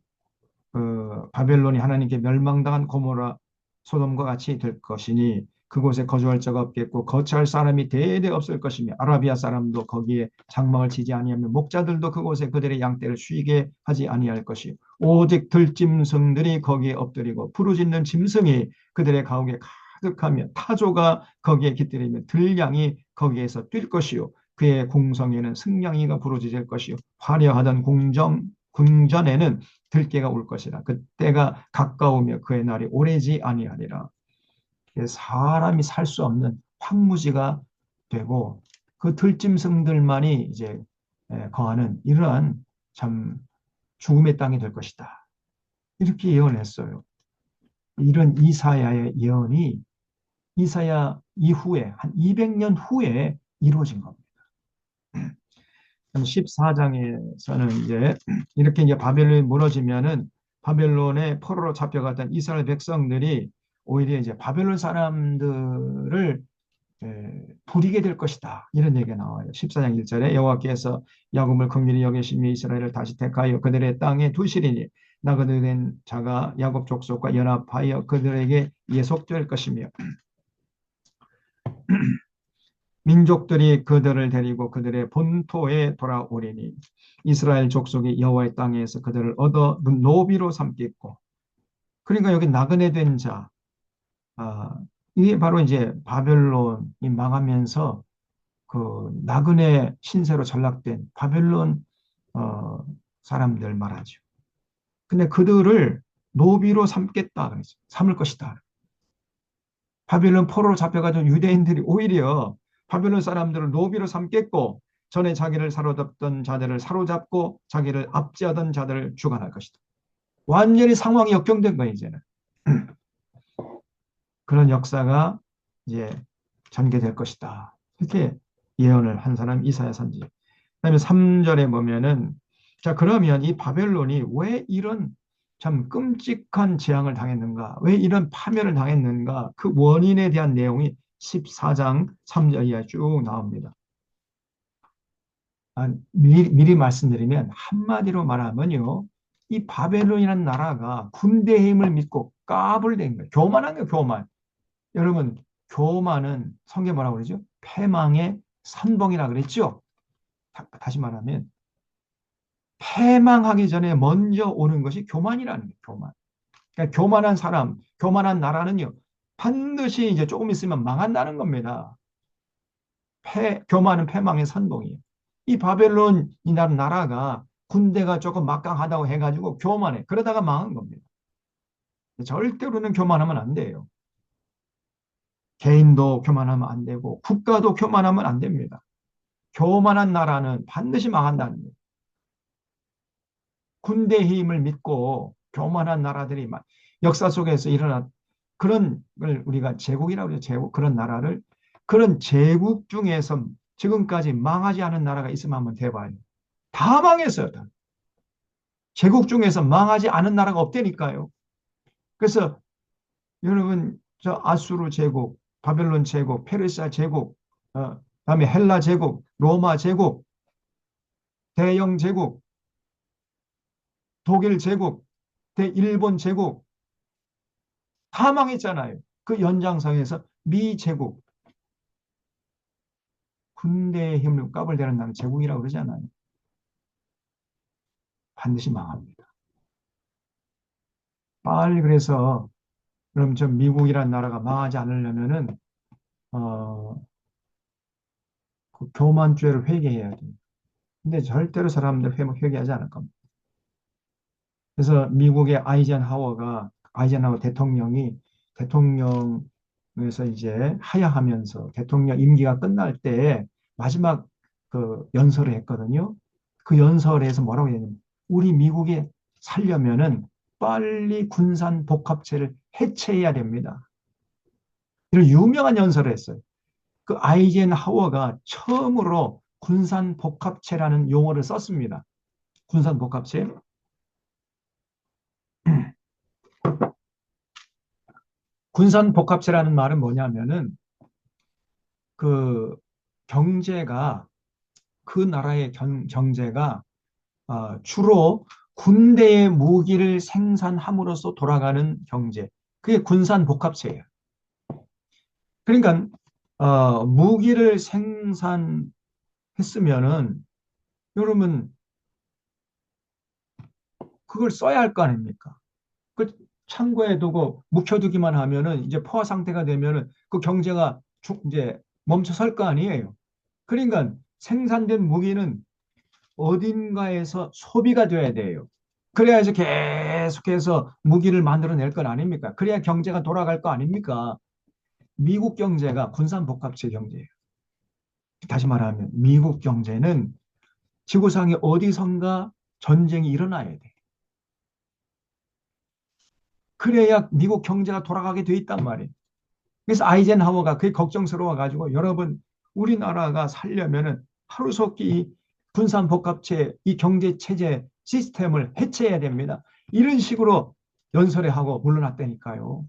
바벨론이 하나님께 멸망당한 고모라 소돔과 같이 될 것이니 그곳에 거주할 자가 없겠고 거처할 사람이 대대 없을 것이며 아라비아 사람도 거기에 장막을 치지 아니하며 목자들도 그곳에 그들의 양떼를 쉬게 하지 아니할 것이요 오직 들짐승들이 거기에 엎드리고 부르짖는 짐승이 그들의 가옥에 가득하며 타조가 거기에 깃들이며 들량이 거기에서 뛸 것이요 그의 궁성에는 승냥이가 부르짖을 것이요 화려하던 궁전에는 들깨가 올 것이라. 그때가 가까우며 그의 날이 오래지 아니하리라. 사람이 살 수 없는 황무지가 되고 그 들짐승들만이 이제 거하는 이러한 참 죽음의 땅이 될 것이다. 이렇게 예언했어요. 이런 이사야의 예언이 이사야 이후에 한 200년 후에 이루어진 겁니다. 14장에서는 이제 이렇게 이제 바벨론이 무너지면은 바벨론의 포로로 잡혀갔던 이스라엘 백성들이 오히려 이제 바벨론 사람들을 부리게 될 것이다. 이런 얘기가 나와요. 14장 1절에 여호와께서 야곱을 긍휼히 여기시며 이스라엘을 다시 택하여 그들의 땅에 두시리니 나그네 된 자가 야곱 족속과 연합하여 그들에게 예속될 것이며 민족들이 그들을 데리고 그들의 본토에 돌아오리니 이스라엘 족속이 여호와의 땅에서 그들을 얻어 노비로 삼겠고 그러니까 여기 나그네 된 자, 이게 바로 이제 바벨론이 망하면서 그 나그네 신세로 전락된 바벨론 사람들 말하죠. 근데 그들을 노비로 삼겠다 그랬죠. 삼을 것이다. 바벨론 포로로 잡혀가던 유대인들이 오히려 바벨론 사람들을 노비로 삼겠고 전에 자기를 사로잡던 자들을 사로잡고 자기를 압제하던 자들을 주관할 것이다. 완전히 상황이 역경된 거예요, 이제는. 그런 역사가 이제 전개될 것이다. 이렇게 예언을 한 사람 이사야 선지. 그다음에 3절에 보면은 자, 그러면 이 바벨론이 왜 이런 참 끔찍한 재앙을 당했는가? 왜 이런 파멸을 당했는가? 그 원인에 대한 내용이 14장 3절 이하에 쭉 나옵니다. 미리 말씀드리면 한마디로 말하면요. 이 바벨론이라는 나라가 군대의 힘을 믿고 까불된 거예요. 교만한 거예요, 교만. 여러분, 교만은 성경에 뭐라고 그러죠? 패망의 선봉이라 그랬죠? 다시 말하면 패망하기 전에 먼저 오는 것이 교만이라는 거예요, 교만. 그러니까 교만한 사람, 교만한 나라는요, 반드시 이제 조금 있으면 망한다는 겁니다. 교만은 패망의 선봉이에요. 이 바벨론이라는 나라가 군대가 조금 막강하다고 해가지고 교만해. 그러다가 망한 겁니다. 절대로는 교만하면 안 돼요. 개인도 교만하면 안 되고 국가도 교만하면 안 됩니다. 교만한 나라는 반드시 망한다는 거예요. 군대의 힘을 믿고 교만한 나라들이 역사 속에서 일어난 그런 걸 우리가 제국이라고 해요. 제국. 그런 나라를 그런 제국 중에서 지금까지 망하지 않은 나라가 있으면 한번 대봐요. 다 망했어요. 다. 제국 중에서 망하지 않은 나라가 없다니까요. 그래서 여러분 저 아수르 제국, 바벨론 제국, 페르시아 제국, 그다음에 헬라 제국, 로마 제국, 대영 제국, 독일 제국, 일본 제국 다 망했잖아요. 그 연장선에서 미 제국, 군대의 힘을 까불대는 나는 제국이라고 그러잖아요. 반드시 망합니다. 빨리 그래서 그럼 저 미국이라는 나라가 망하지 않으려면은 그 교만죄를 회개해야 돼요. 근데 절대로 사람들 회개하지 않을 겁니다. 그래서 미국의 아이젠하워 대통령이 대통령에서 이제 하야하면서 대통령 임기가 끝날 때 마지막 그 연설을 했거든요. 그 연설에서 뭐라고 했냐면 우리 미국에 살려면은 빨리 군산 복합체를 해체해야 됩니다. 이런 유명한 연설을 했어요. 그 아이젠하워가 처음으로 군산 복합체라는 용어를 썼습니다. 군산 복합체. 군산 복합체라는 말은 뭐냐면은 그 경제가 그 나라의 경제가 주로 군대의 무기를 생산함으로써 돌아가는 경제. 그게 군산 복합체예요. 그러니까 무기를 생산했으면은 여러분 그걸 써야 할 거 아닙니까? 그 창고에 두고 묵혀두기만 하면은 이제 포화 상태가 되면은 그 경제가 이제 멈춰 설 거 아니에요. 그러니까 생산된 무기는 어딘가에서 소비가 돼야 돼요. 그래야지 계속해서 무기를 만들어낼 건 아닙니까? 그래야 경제가 돌아갈 거 아닙니까? 미국 경제가 군산복합체 경제예요. 다시 말하면 미국 경제는 지구상의 어디선가 전쟁이 일어나야 돼. 그래야 미국 경제가 돌아가게 돼 있단 말이에요. 그래서 아이젠하워가 그게 걱정스러워 가지고 여러분 우리나라가 살려면은 하루속히 이 군산복합체 이 경제 체제 시스템을 해체해야 됩니다. 이런 식으로 연설회 하고 물러났다니까요.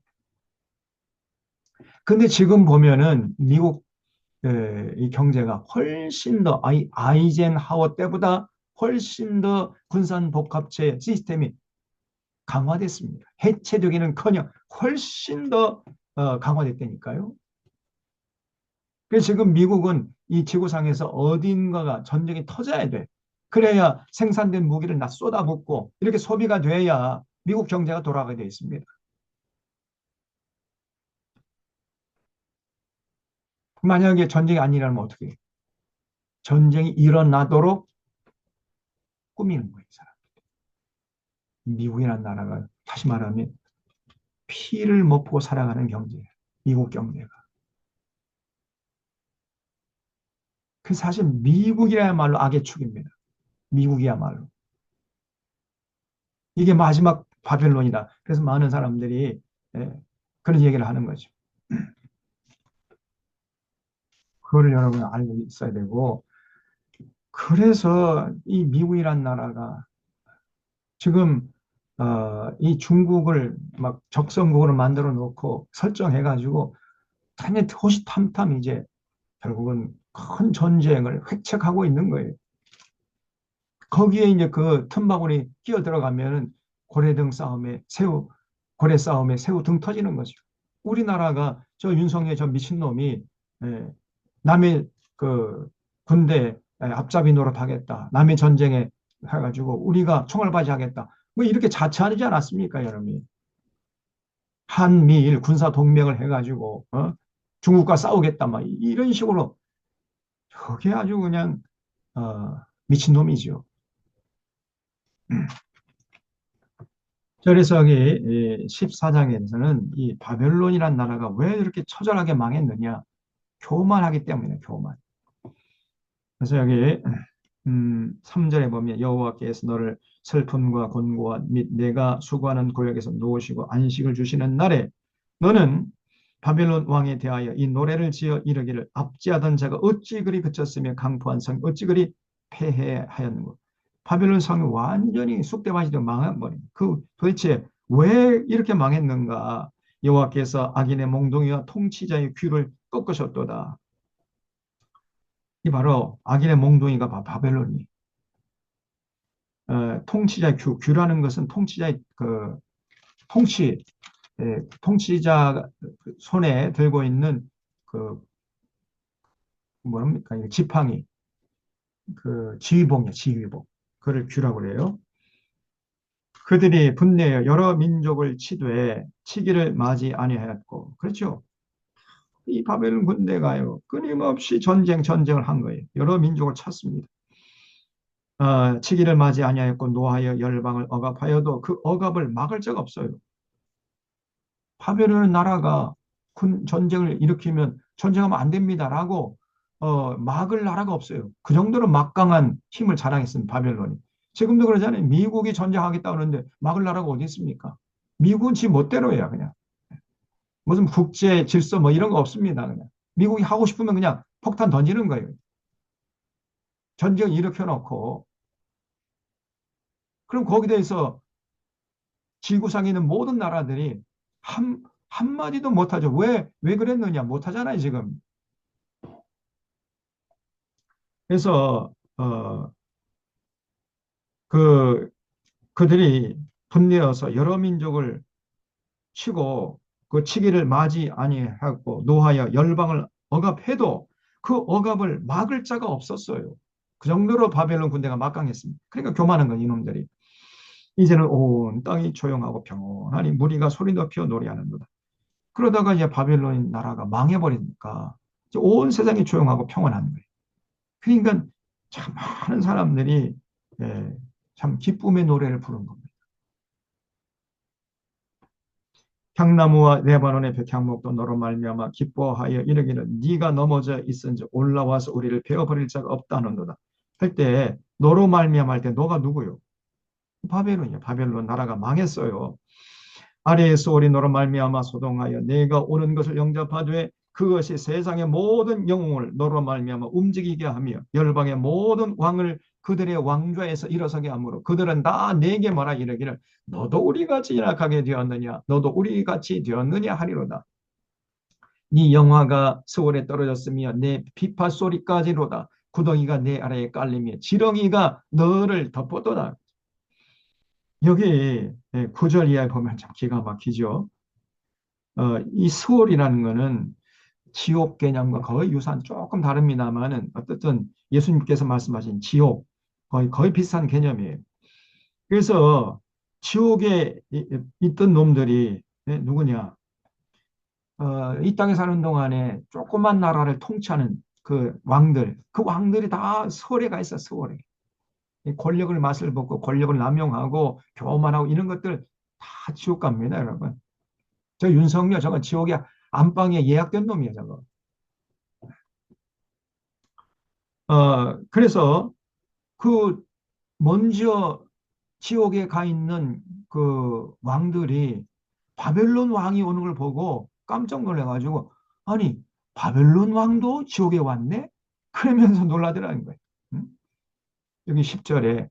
근데 지금 보면은 미국 이 경제가 훨씬 더 아이젠하워 때보다 훨씬 더 군산복합체 시스템이 강화됐습니다. 해체되기는커녕 훨씬 더 강화됐다니까요. 그래서 지금 미국은 이 지구상에서 어딘가가 전쟁이 터져야 돼. 그래야 생산된 무기를 다 쏟아붓고 이렇게 소비가 돼야 미국 경제가 돌아가게 돼 있습니다. 만약에 전쟁이 아니라면 어떻게 해요? 전쟁이 일어나도록 꾸미는 거예요, 사람. 미국이라는 나라가 다시 말하면 피를 먹고 살아가는 경제예요. 미국 경제가. 그 사실 미국이야말로 악의 축입니다. 미국이야말로. 이게 마지막 바벨론이다. 그래서 많은 사람들이 예, 그런 얘기를 하는 거죠. 그거를 여러분 알고 있어야 되고 그래서 이 미국이란 나라가 지금 이 중국을 막 적성국으로 만들어 놓고 설정해 가지고 탄에 호시탐탐 이제 결국은 큰 전쟁을 획책하고 있는 거예요. 거기에 이제 그 틈바구니 끼어 들어가면은 고래등 싸움에 고래 싸움에 새우 등 터지는 거죠. 우리나라가 저 윤석열 저 미친놈이 예, 남의 그 군대 앞잡이 노릇하겠다. 남의 전쟁에 해가지고 우리가 총알바지하겠다. 뭐 이렇게 자처하지 않았습니까, 여러분이? 한미일 군사 동맹을 해가지고 중국과 싸우겠다. 막 이런 식으로 그게 아주 그냥 미친놈이죠. 그래서 여기 14장에서는 이 바벨론이라는 나라가 왜 이렇게 처절하게 망했느냐? 교만하기 때문이에요, 교만. 그래서 여기 3절에 보면 여호와께서 너를 슬픔과 곤고와 및 내가 수고하는 고역에서 놓으시고 안식을 주시는 날에 너는 바벨론 왕에 대하여 이 노래를 지어 이르기를 압제하던 자가 어찌 그리 그쳤으며 강포한 성이 어찌 그리 패해하였는고. 바벨론 성이 완전히 쑥대밭이 되어 망해버린. 그 도대체 왜 이렇게 망했는가? 여호와께서 악인의 몽둥이와 통치자의 귀를 꺾으셨도다. 이 바로 악인의 몽둥이가 바벨론이. 통치자의 규라는 것은 통치자의 그 통치, 통치자 손에 들고 있는 그 뭡니까? 지팡이, 그 지휘봉이야, 지휘봉. 그를 규라고 그래요. 그들이 분내어 여러 민족을 치되 치기를 맞이 아니하였고, 그렇죠? 이 바벨론 군대가요, 끊임없이 전쟁을 한 거예요. 여러 민족을 쳤습니다. 치기를 맞이 아니하였고 노하여 열방을 억압하여도 그 억압을 막을 자가 없어요. 바벨론 나라가 전쟁을 일으키면 전쟁하면 안 됩니다라고 막을 나라가 없어요. 그 정도로 막강한 힘을 자랑했습니다. 바벨론이. 지금도 그러잖아요. 미국이 전쟁하겠다 그러는데 막을 나라가 어디 있습니까? 미국은 지 멋대로야 그냥. 무슨 국제 질서 뭐 이런 거 없습니다. 그냥. 미국이 하고 싶으면 그냥 폭탄 던지는 거예요. 전쟁 일으켜 놓고 그럼 거기에 대해서 지구상에 있는 모든 나라들이 한마디도 못하죠. 왜 그랬느냐? 못하잖아요, 지금. 그래서, 그, 그들이 분내어서 여러 민족을 치고 그 치기를 맞이 아니하고 노하여 열방을 억압해도 그 억압을 막을 자가 없었어요. 그 정도로 바벨론 군대가 막강했습니다. 그러니까 교만한 건 이놈들이. 이제는 온 땅이 조용하고 평온하니 무리가 소리 높여 노래하는도다. 그러다가 이제 바벨론 나라가 망해버리니까 온 세상이 조용하고 평온한 거예요. 그러니까 참 많은 사람들이 참 기쁨의 노래를 부른 겁니다. 향나무와 레바논의 백향목도 너로 말미암아 기뻐하여 이르기를 네가 넘어져 있은즉 올라와서 우리를 베어버릴 자가 없다는도다. 할 때 너로 말미암아 할 때 너가 누구요? 바벨론이요. 바벨론 나라가 망했어요. 아래에서 우리 너로 말미암아 소동하여 내가 옳은 것을 영접하되 그것이 세상의 모든 영웅을 너로 말미암아 움직이게 하며 열방의 모든 왕을 그들의 왕좌에서 일어서게 하므로 그들은 다 내게 말하 이르기를 너도 우리같이 연약하게 되었느냐 너도 우리같이 되었느냐 하리로다. 네 영화가 서울에 떨어졌으며 내 비파 소리까지로다. 구덩이가 내 아래에 깔리며 지렁이가 너를 덮었도다. 여기 9절 이하에 보면 참 기가 막히죠. 이 수월이라는 것은 지옥 개념과 거의 유사한 조금 다릅니다만은 어쨌든 예수님께서 말씀하신 지옥 거의 비슷한 개념이에요. 그래서 지옥에 있던 놈들이 누구냐? 이 땅에 사는 동안에 조그만 나라를 통치하는 그 왕들이 다 서울에 가 있어, 서울에. 권력을 맛을 보고 권력을 남용하고 교만하고 이런 것들 다 지옥 갑니다, 여러분. 저 윤석열 저건 지옥의 안방에 예약된 놈이야, 저거. 그래서 그 먼저 지옥에 가 있는 그 왕들이 바벨론 왕이 오는 걸 보고 깜짝 놀래가지고 아니 바벨론 왕도 지옥에 왔네? 그러면서 놀라더라는 거예요. 응? 여기 10절에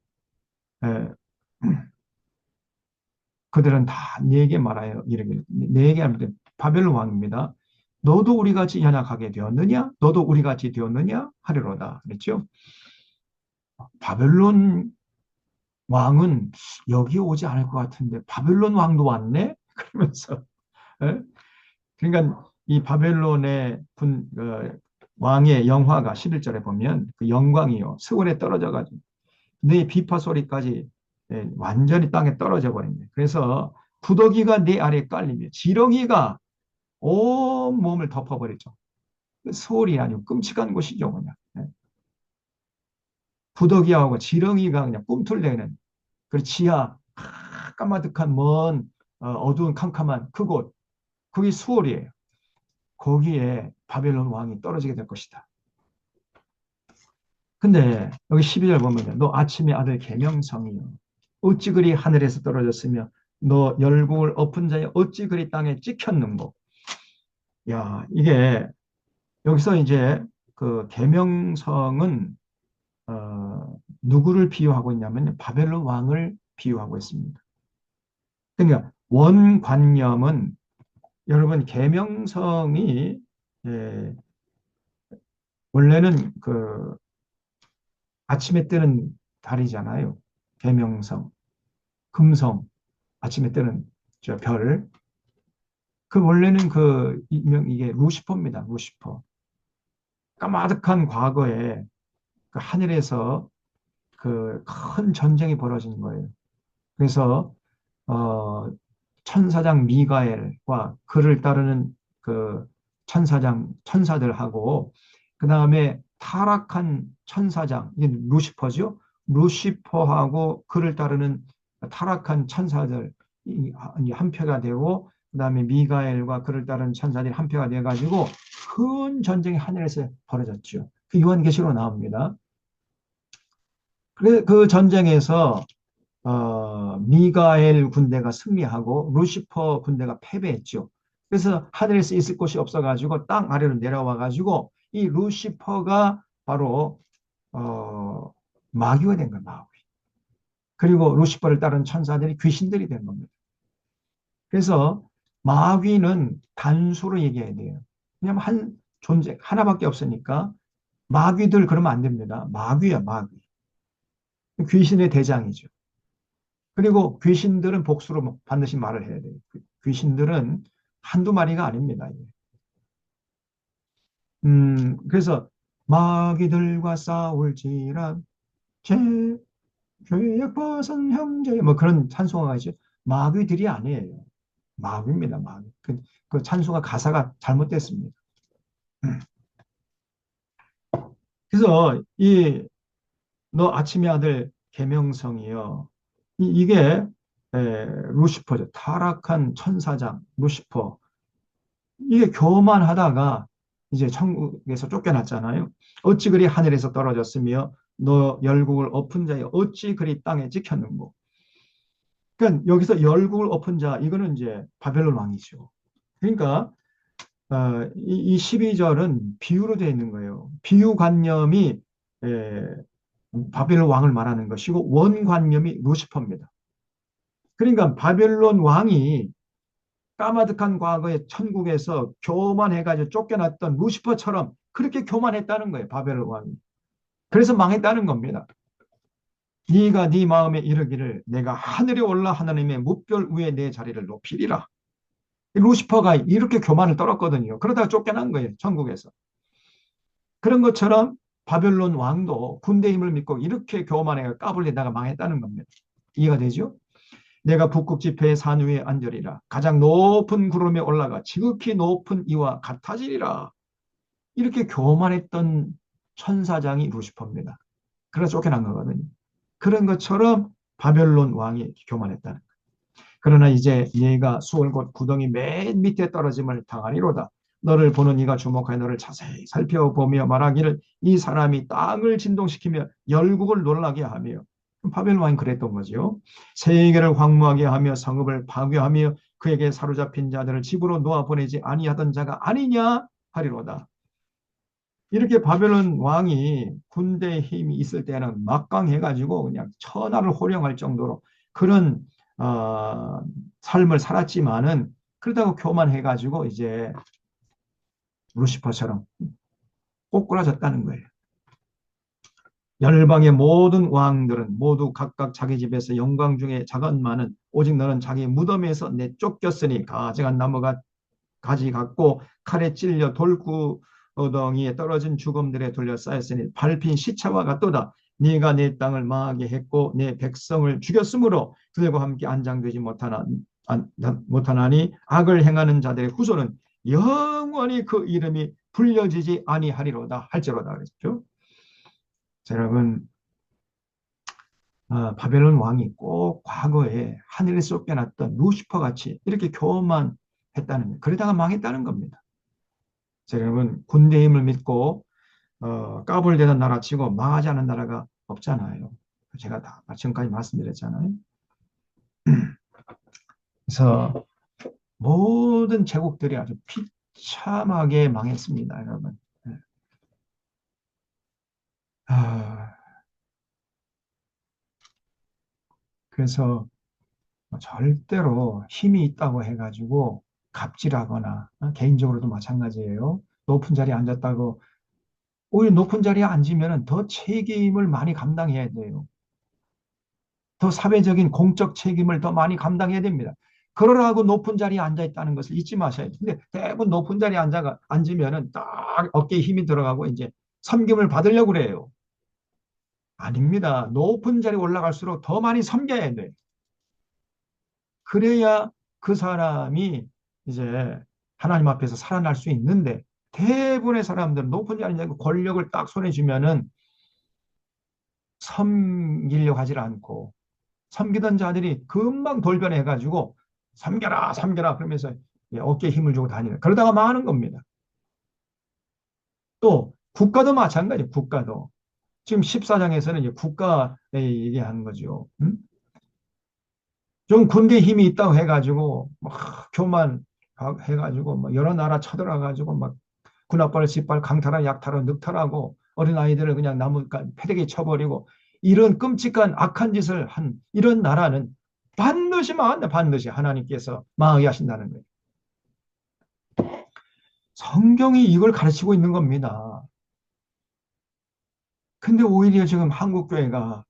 그들은 다 네게 말하여 이르기를 네게 하면 바벨론 왕입니다. 너도 우리 같이 연약하게 되었느냐? 너도 우리 같이 되었느냐? 하리로다. 그랬죠? 바벨론 왕은 여기 오지 않을 것 같은데 바벨론 왕도 왔네? 그러면서 예? 그러니까 이 바벨론의 왕의 영화가 11절에 보면 그 영광이요 스월에 떨어져 가지고 네 비파 소리까지 완전히 땅에 떨어져 버립니다. 그래서 구더기가 네 아래에 깔리며 지렁이가 온 몸을 덮어버리죠. 소울이 아니고 끔찍한 곳이죠, 그냥. 구더기하고 지렁이가 그냥 꿈틀대는 그 지하 까마득한 먼 어두운 캄캄한 그곳, 그게 수월이에요. 거기에 바벨론 왕이 떨어지게 될 것이다. 근데 여기 12절 보면 너 아침의 아들 계명성이요 어찌 그리 하늘에서 떨어졌으며 너 열국을 엎은 자여 어찌 그리 땅에 찍혔는고. 야, 이게 여기서 이제 그 계명성은 누구를 비유하고 있냐면 바벨론 왕을 비유하고 있습니다. 그러니까 원관념은 여러분 계명성이 예, 원래는 그 아침에 뜨는 달이잖아요. 계명성, 금성, 아침에 뜨는 저 별. 그 원래는 그 이게 루시퍼입니다. 루시퍼. 까마득한 과거에 그 하늘에서 그 큰 전쟁이 벌어진 거예요. 그래서 어, 천사장 미가엘과 그를 따르는 그 천사들하고 그 다음에 타락한 천사장 이게 루시퍼죠. 루시퍼하고 그를 따르는 타락한 천사들 한 표가 되고 그 다음에 미가엘과 그를 따르는 천사들이 한 표가 돼 가지고 큰 전쟁이 하늘에서 벌어졌죠. 그 요한계시로 나옵니다. 그 전쟁에서 미가엘 군대가 승리하고 루시퍼 군대가 패배했죠. 그래서 하늘에서 있을 곳이 없어가지고 땅 아래로 내려와가지고 이 루시퍼가 바로 마귀가 된 거예요. 마귀. 그리고 루시퍼를 따른 천사들이 귀신들이 된 겁니다. 그래서 마귀는 단수로 얘기해야 돼요. 왜냐하면 한 존재 하나밖에 없으니까 마귀들 그러면 안 됩니다. 마귀야 마귀. 귀신의 대장이죠. 그리고 귀신들은 복수로 반드시 말을 해야 돼요. 귀신들은 한두 마리가 아닙니다. 그래서 마귀들과 싸울지라 제 죄악 벗은 형제 뭐 그런 찬송가가 있죠. 마귀들이 아니에요. 마귀입니다. 마귀. 그 찬송가 가사가 잘못됐습니다. 그래서 이 너 아침의 아들 계명성이요. 이게 루시퍼죠. 타락한 천사장 루시퍼. 이게 교만하다가 이제 천국에서 쫓겨났잖아요. 어찌 그리 하늘에서 떨어졌으며 너 열국을 엎은 자여 어찌 그리 땅에 찍혔는고. 그러니까 여기서 열국을 엎은 자 이거는 이제 바벨론 왕이죠. 그러니까 이 12절은 비유로 되어 있는 거예요. 비유관념이 바벨론 왕을 말하는 것이고 원관념이 루시퍼입니다. 그러니까 바벨론 왕이 까마득한 과거에 천국에서 교만해가지고 쫓겨났던 루시퍼처럼 그렇게 교만했다는 거예요. 바벨론 왕이. 그래서 망했다는 겁니다. 네가 네 마음에 이르기를 내가 하늘에 올라 하나님의 무별 위에 내 자리를 높이리라. 루시퍼가 이렇게 교만을 떨었거든요. 그러다가 쫓겨난 거예요. 천국에서. 그런 것처럼 바벨론 왕도 군대 힘을 믿고 이렇게 교만해 까불리다가 망했다는 겁니다. 이해가 되죠? 내가 북극 지폐의 산 위에 앉으리라. 가장 높은 구름에 올라가 지극히 높은 이와 같아지리라. 이렇게 교만했던 천사장이 루시퍼입니다. 그래서 쫓겨난 거거든요. 그런 것처럼 바벨론 왕이 교만했다는 거예요. 그러나 이제 네가 수월 곧 구덩이 맨 밑에 떨어짐을 당하리로다. 너를 보는 이가 주목하여 너를 자세히 살펴보며 말하기를 이 사람이 땅을 진동시키며 열국을 놀라게 하며. 바벨론 왕이 그랬던 거죠. 세계를 황무하게 하며 성읍을 파괴하며 그에게 사로잡힌 자들을 집으로 놓아 보내지 아니하던 자가 아니냐 하리로다. 이렇게 바벨론 왕이 군대에 힘이 있을 때는 막강해가지고 그냥 천하를 호령할 정도로 그런 어, 삶을 살았지만은 그러다가 교만해가지고 이제 루시퍼처럼 꼬꾸라졌다는 거예요. 열방의 모든 왕들은 모두 각각 자기 집에서 영광 중에 자건만은 오직 너는 자기 무덤에서 내쫓겼으니 가증한 나무가 가지 같고 칼에 찔려 돌구덩이에 떨어진 죽음들에 둘러싸였으니 밟힌 시체와 같도다. 네가 내 땅을 망하게 했고 내 백성을 죽였으므로 그들과 함께 안장되지 못하나니 악을 행하는 자들의 후손은 영원히 그 이름이 불려지지 아니하리로다 할지로다 그랬죠. 자, 여러분 바벨론 왕이 꼭 과거에 하늘에 쫓겨났던 루시퍼 같이 이렇게 교만했다는 거예요. 그러다가 망했다는 겁니다. 자, 여러분 군대 힘을 믿고 까불대는 나라 치고 망하지 않은 나라가 없잖아요. 제가 다 지금까지 말씀드렸잖아요. 그래서 모든 제국들이 아주 비참하게 망했습니다, 여러분. 네. 아, 그래서 절대로 힘이 있다고 해가지고 갑질하거나 개인적으로도 마찬가지예요. 높은 자리에 앉았다고 오히려 높은 자리에 앉으면 더 책임을 많이 감당해야 돼요. 더 사회적인 공적 책임을 더 많이 감당해야 됩니다. 그러라고 높은 자리에 앉아 있다는 것을 잊지 마셔야 돼요. 근데 대부분 높은 자리에 앉으면은 딱 어깨에 힘이 들어가고 이제 섬김을 받으려고 그래요. 아닙니다. 높은 자리에 올라갈수록 더 많이 섬겨야 돼요. 그래야 그 사람이 이제 하나님 앞에서 살아날 수 있는데 대부분의 사람들은 높은 자리에 권력을 딱 손에 쥐면은 섬기려고 하질 않고 섬기던 자들이 금방 돌변해가지고 섬겨라, 섬겨라 그러면서 어깨에 힘을 주고 다니는 그러다가 망하는 겁니다. 또 국가도 마찬가지예요. 국가도. 지금 14장에서는 이제 국가에 얘기하는 거죠. 좀 군대 힘이 있다고 해가지고 막 교만 해가지고 막 여러 나라 쳐들어가가지고 막 군합발, 짓발, 강탈하고 약탈하고 늑탈하고 어린아이들을 그냥 나무 패대기에 쳐버리고 이런 끔찍한 악한 짓을 한 이런 나라는 반드시 망한다. 반드시 하나님께서 망하게 하신다는 거예요. 성경이 이걸 가르치고 있는 겁니다. 근데 오히려 지금 한국교회가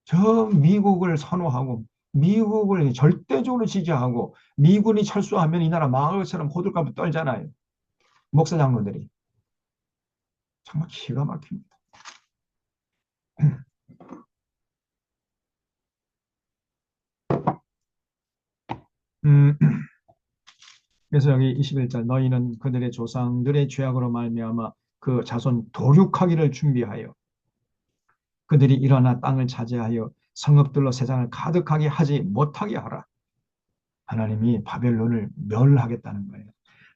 저 미국을 선호하고 미국을 절대적으로 지지하고 미군이 철수하면 이 나라 망할 것처럼 호들갑을 떨잖아요. 목사 장로들이. 정말 기가 막힙니다. 음, 그래서 여기 21절 너희는 그들의 조상들의 죄악으로 말미암아 그 자손 도륙하기를 준비하여 그들이 일어나 땅을 차지하여 성읍들로 세상을 가득하게 하지 못하게 하라. 하나님이 바벨론을 멸하겠다는 거예요.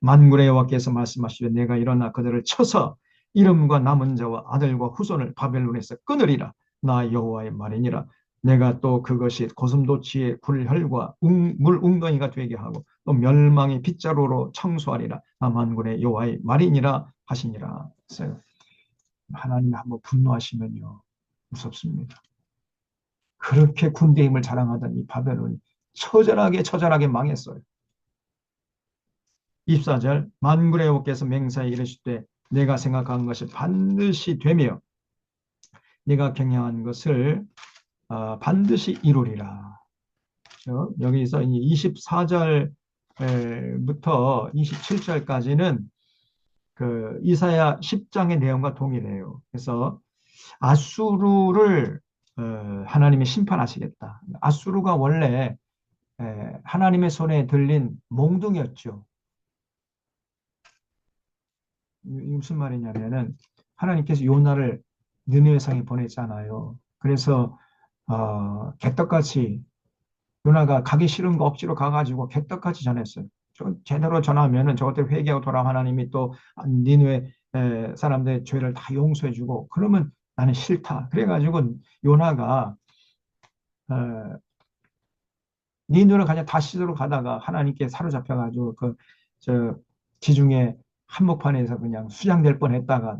만군의 여호와께서 말씀하시되 내가 일어나 그들을 쳐서 이름과 남은 자와 아들과 후손을 바벨론에서 끊으리라. 나 여호와의 말이니라. 내가 또 그것이 고슴도치의 굴혈과 물 웅덩이가 되게 하고 또 멸망의 빗자루로 청소하리라. 나 만군의 여호와의 말이니라 하시니라. 그래서 하나님이 한번 분노하시면요 무섭습니다. 그렇게 군대 힘을 자랑하던 이 바벨론이 처절하게 망했어요. 24절 만군의 여호와께서 맹세하여 이르시되 내가 생각한 것이 반드시 되며 내가 경영한 것을 반드시 이루리라. 그렇죠? 여기서 24절부터 27절까지는 그 이사야 10장의 내용과 동일해요. 그래서 아수르를 하나님이 심판하시겠다. 아수르가 원래 하나님의 손에 들린 몽둥이였죠. 이게 무슨 말이냐면은 하나님께서 요나를 느느웨 성에 보냈잖아요. 그래서 개떡같이 요나가 가기 싫은 거 억지로 가가지고 개떡같이 전했어요. 제대로 전하면은 저것들 회개하고 돌아오면 하나님이 또 니느웨 사람들의 죄를 다 용서해주고 그러면 나는 싫다. 그래가지고 요나가 어, 니느웨를 가냐 다시스로 가다가 하나님께 사로잡혀가지고 그 저 지중해 한복판에서 그냥 수장될 뻔했다가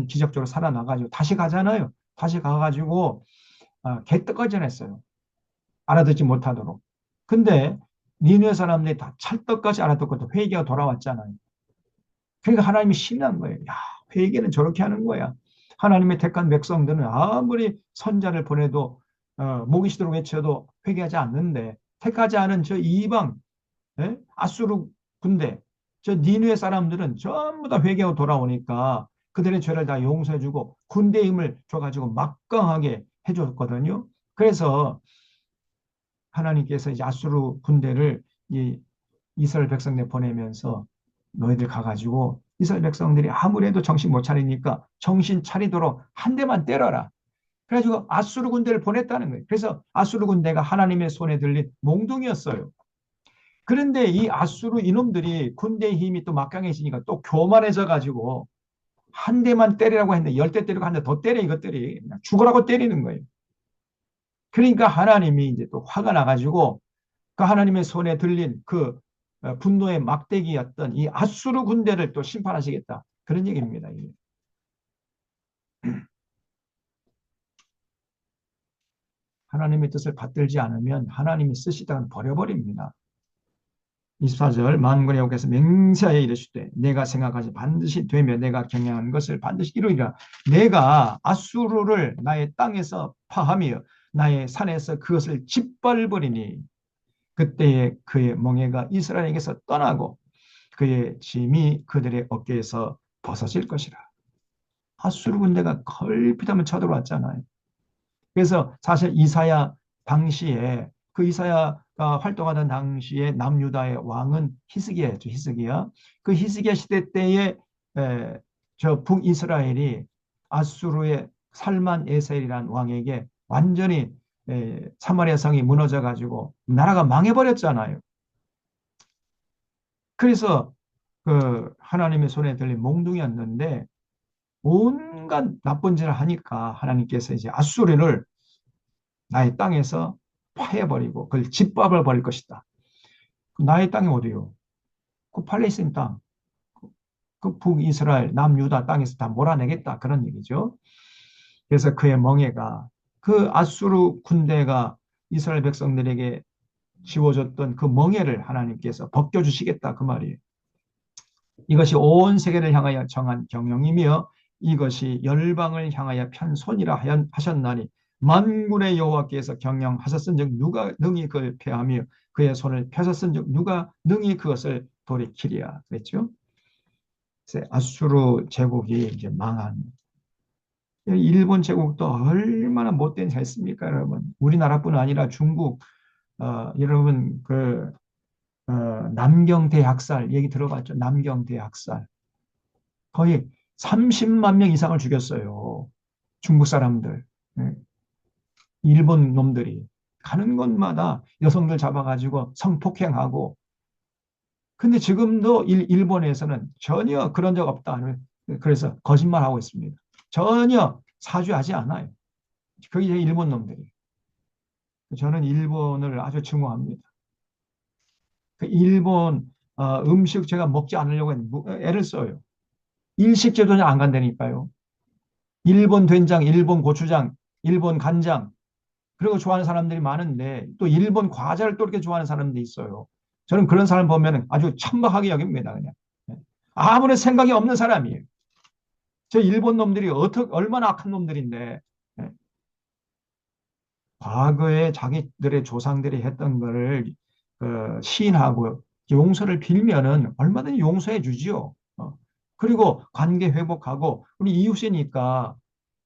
기적적으로 살아나가지고 다시 가잖아요. 다시 가가지고 개떡거전했어요. 알아듣지 못하도록. 근데 니네 사람들이 다 찰떡같이 알아듣고 회개가 돌아왔잖아요. 그러니까 하나님이 신난 거예요. 야, 회개는 저렇게 하는 거야. 하나님의 택한 백성들은 아무리 선자를 보내도 목이 시도록 외쳐도 회개하지 않는데 택하지 않은 저 이방 아수르 군대 저 니누의 사람들은 전부 다 회개하고 돌아오니까 그들의 죄를 다 용서해주고 군대의 힘을 줘가지고 막강하게 해줬거든요. 그래서 하나님께서 이제 아수르 군대를 이 이스라엘 백성들 보내면서 너희들 가가지고 이스라엘 백성들이 아무래도 정신 못 차리니까 정신 차리도록 한 대만 때려라. 그래가지고 아수르 군대를 보냈다는 거예요. 그래서 아수르 군대가 하나님의 손에 들린 몽둥이였어요. 그런데 이 아수르 이놈들이 군대의 힘이 또 막강해지니까 또 교만해져 가지고 한 대만 때리라고 했는데 10대 때리고 한 대 더 때려 이것들이 그냥 죽으라고 때리는 거예요. 그러니까 하나님이 이제 또 화가 나가지고 그 하나님의 손에 들린 그 분노의 막대기였던 이 아수르 군대를 또 심판하시겠다. 그런 얘기입니다. 이게. 하나님의 뜻을 받들지 않으면 하나님이 쓰시다가 버려버립니다. 24절 만군의 여호와께서 맹세하여 이르시되 내가 생각하지 반드시 되며 내가 경영한 것을 반드시 이루리라. 내가 아수르를 나의 땅에서 파하며 나의 산에서 그것을 짓밟으리니 그때에 그의 멍에가 이스라엘에게서 떠나고 그의 짐이 그들의 어깨에서 벗어질 것이라. 아수르 군대가 걸핏하면 쳐들어왔잖아요. 그래서 사실 이사야 당시에 그 이사야가 활동하던 당시에 남유다의 왕은 히스기야였죠. 히스기야. 그 히스기야 시대 때에 저 북이스라엘이 아수르의 살만 에셀이라는 왕에게 완전히 사마리아 성이 무너져 가지고 나라가 망해버렸잖아요. 그래서 그 하나님의 손에 들린 몽둥이였는데 온갖 나쁜 짓을 하니까 하나님께서 이제 아수르를 나의 땅에서 파해버리고 그걸 짓밟아 버릴 것이다. 나의 땅이 어디요? 그 팔레스타인 땅, 그 북이스라엘, 남유다 땅에서 다 몰아내겠다. 그런 얘기죠. 그래서 그의 멍에가 그 아수르 군대가 이스라엘 백성들에게 지워줬던 그 멍에를 하나님께서 벗겨주시겠다. 그 말이에요. 이것이 온 세계를 향하여 정한 경영이며 이것이 열방을 향하여 편 손이라 하셨나니 만군의 여호와께서 경영하셨은즉 누가 능히 그를 패하며 그의 손을 펴셨은즉 누가 능히 그것을 돌이키리야 그랬죠. 그래서 아수르 제국이 이제 망한 일본 제국도 얼마나 못된 했습니까, 여러분? 우리나라뿐 아니라 중국 여러분 남경 대학살 얘기 들어봤죠? 남경 대학살 거의 30만 명 이상을 죽였어요. 중국 사람들, 예, 일본 놈들이 가는 곳마다 여성들 잡아가지고 성폭행하고. 근데 지금도 일본에서는 전혀 그런 적 없다. 그래서 거짓말하고 있습니다. 전혀 사죄하지 않아요. 그게 일본 놈들이. 저는 일본을 아주 증오합니다. 그 일본 음식 제가 먹지 않으려고 애를 써요. 일식제도 안 간다니까요. 일본 된장, 일본 고추장, 일본 간장, 그리고 좋아하는 사람들이 많은데 또 일본 과자를 또 이렇게 좋아하는 사람들이 있어요. 저는 그런 사람 보면 아주 천박하게 여깁니다. 그냥. 아무런 생각이 없는 사람이에요. 저 일본 놈들이 얼마나 악한 놈들인데 과거에 자기들의 조상들이 했던 거를 시인하고 용서를 빌면은 얼마든지 용서해 주지요. 그리고 관계 회복하고 우리 이웃이니까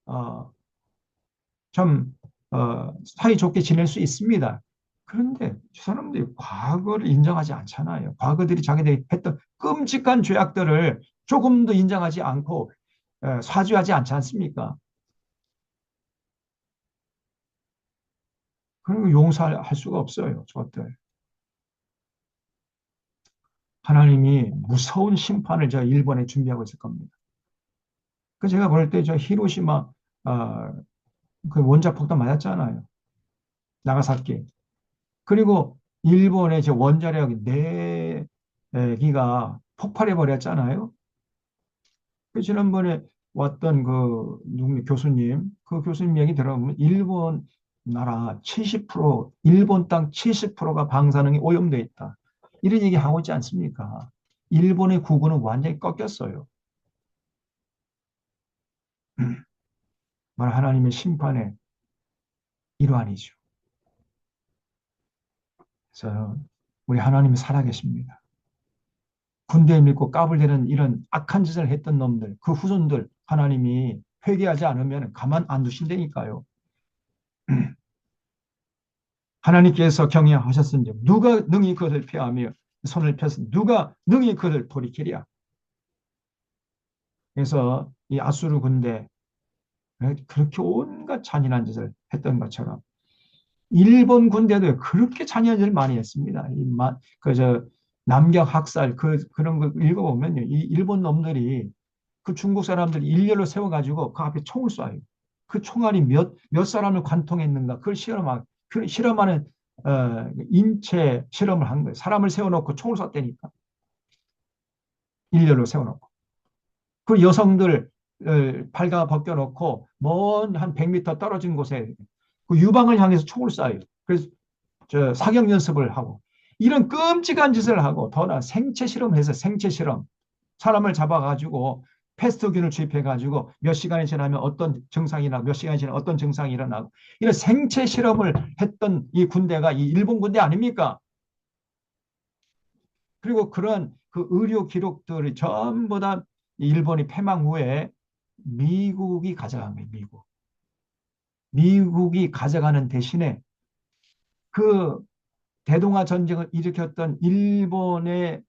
어, 좀 사이좋게 지낼 수 있습니다. 그런데 저 사람들이 과거를 인정하지 않잖아요. 과거들이 자기들이 했던 끔찍한 죄악들을 조금도 인정하지 않고 사죄하지 않지 않습니까? 그리고 용서할 수가 없어요. 저것들. 하나님이 무서운 심판을 저 일본에 준비하고 있을 겁니다. 그 제가 볼 때 저 히로시마 그 원자 폭탄 맞았잖아요. 나가사키. 그리고 일본의 저 원자력 4기가 폭발해 버렸잖아요. 그 지난번에 왔던 그 누구 교수님, 그 교수님 얘기 들어보면 일본 나라 70%, 일본 땅 70%가 방사능이 오염돼 있다. 이런 얘기 하고 있지 않습니까? 일본의 국군은 완전히 꺾였어요. 말 하나님의 심판의 일환이죠. 그래서 우리 하나님이 살아계십니다. 군대에 믿고 까불대는 이런 악한 짓을 했던 놈들, 그 후손들 하나님이 회개하지 않으면 가만 안 두신다니까요. 하나님께서 경영하셨은즉 누가 능히 그것을 피하며 손을 펴서 누가 능히 그것을 돌이키랴. 그래서 이 아수르 군대 그렇게 온갖 잔인한 짓을 했던 것처럼 일본 군대도 그렇게 잔인한 짓을 많이 했습니다. 그저 남경 학살 그런 거 읽어보면요, 이 일본 놈들이 그 중국 사람들이 일렬로 세워가지고 그 앞에 총을 쏴요. 그 총알이 몇 사람을 관통했는가 그걸 그 실험하는 인체 실험을 한 거예요. 사람을 세워놓고 총을 쐈다니까. 일렬로 세워놓고. 그 여성들 발가 벗겨놓고 먼 한 100m 떨어진 곳에 그 유방을 향해서 총을 쏴요. 그래서 저 사격 연습을 하고 이런 끔찍한 짓을 하고 더나 생체 실험해서 생체 실험 사람을 잡아가지고 패스트균을 주입해가지고 몇 시간이 지나면 어떤 증상이나 몇 시간이 지나면 어떤 증상이 일어나고 이런 생체 실험을 했던 이 군대가 이 일본 군대 아닙니까? 그리고 그런 그 의료 기록들이 전부 다 일본이 패망 후에 미국이 가져간 거예요. 미국이 가져가는 대신에 그 대동아 전쟁을 일으켰던 일본의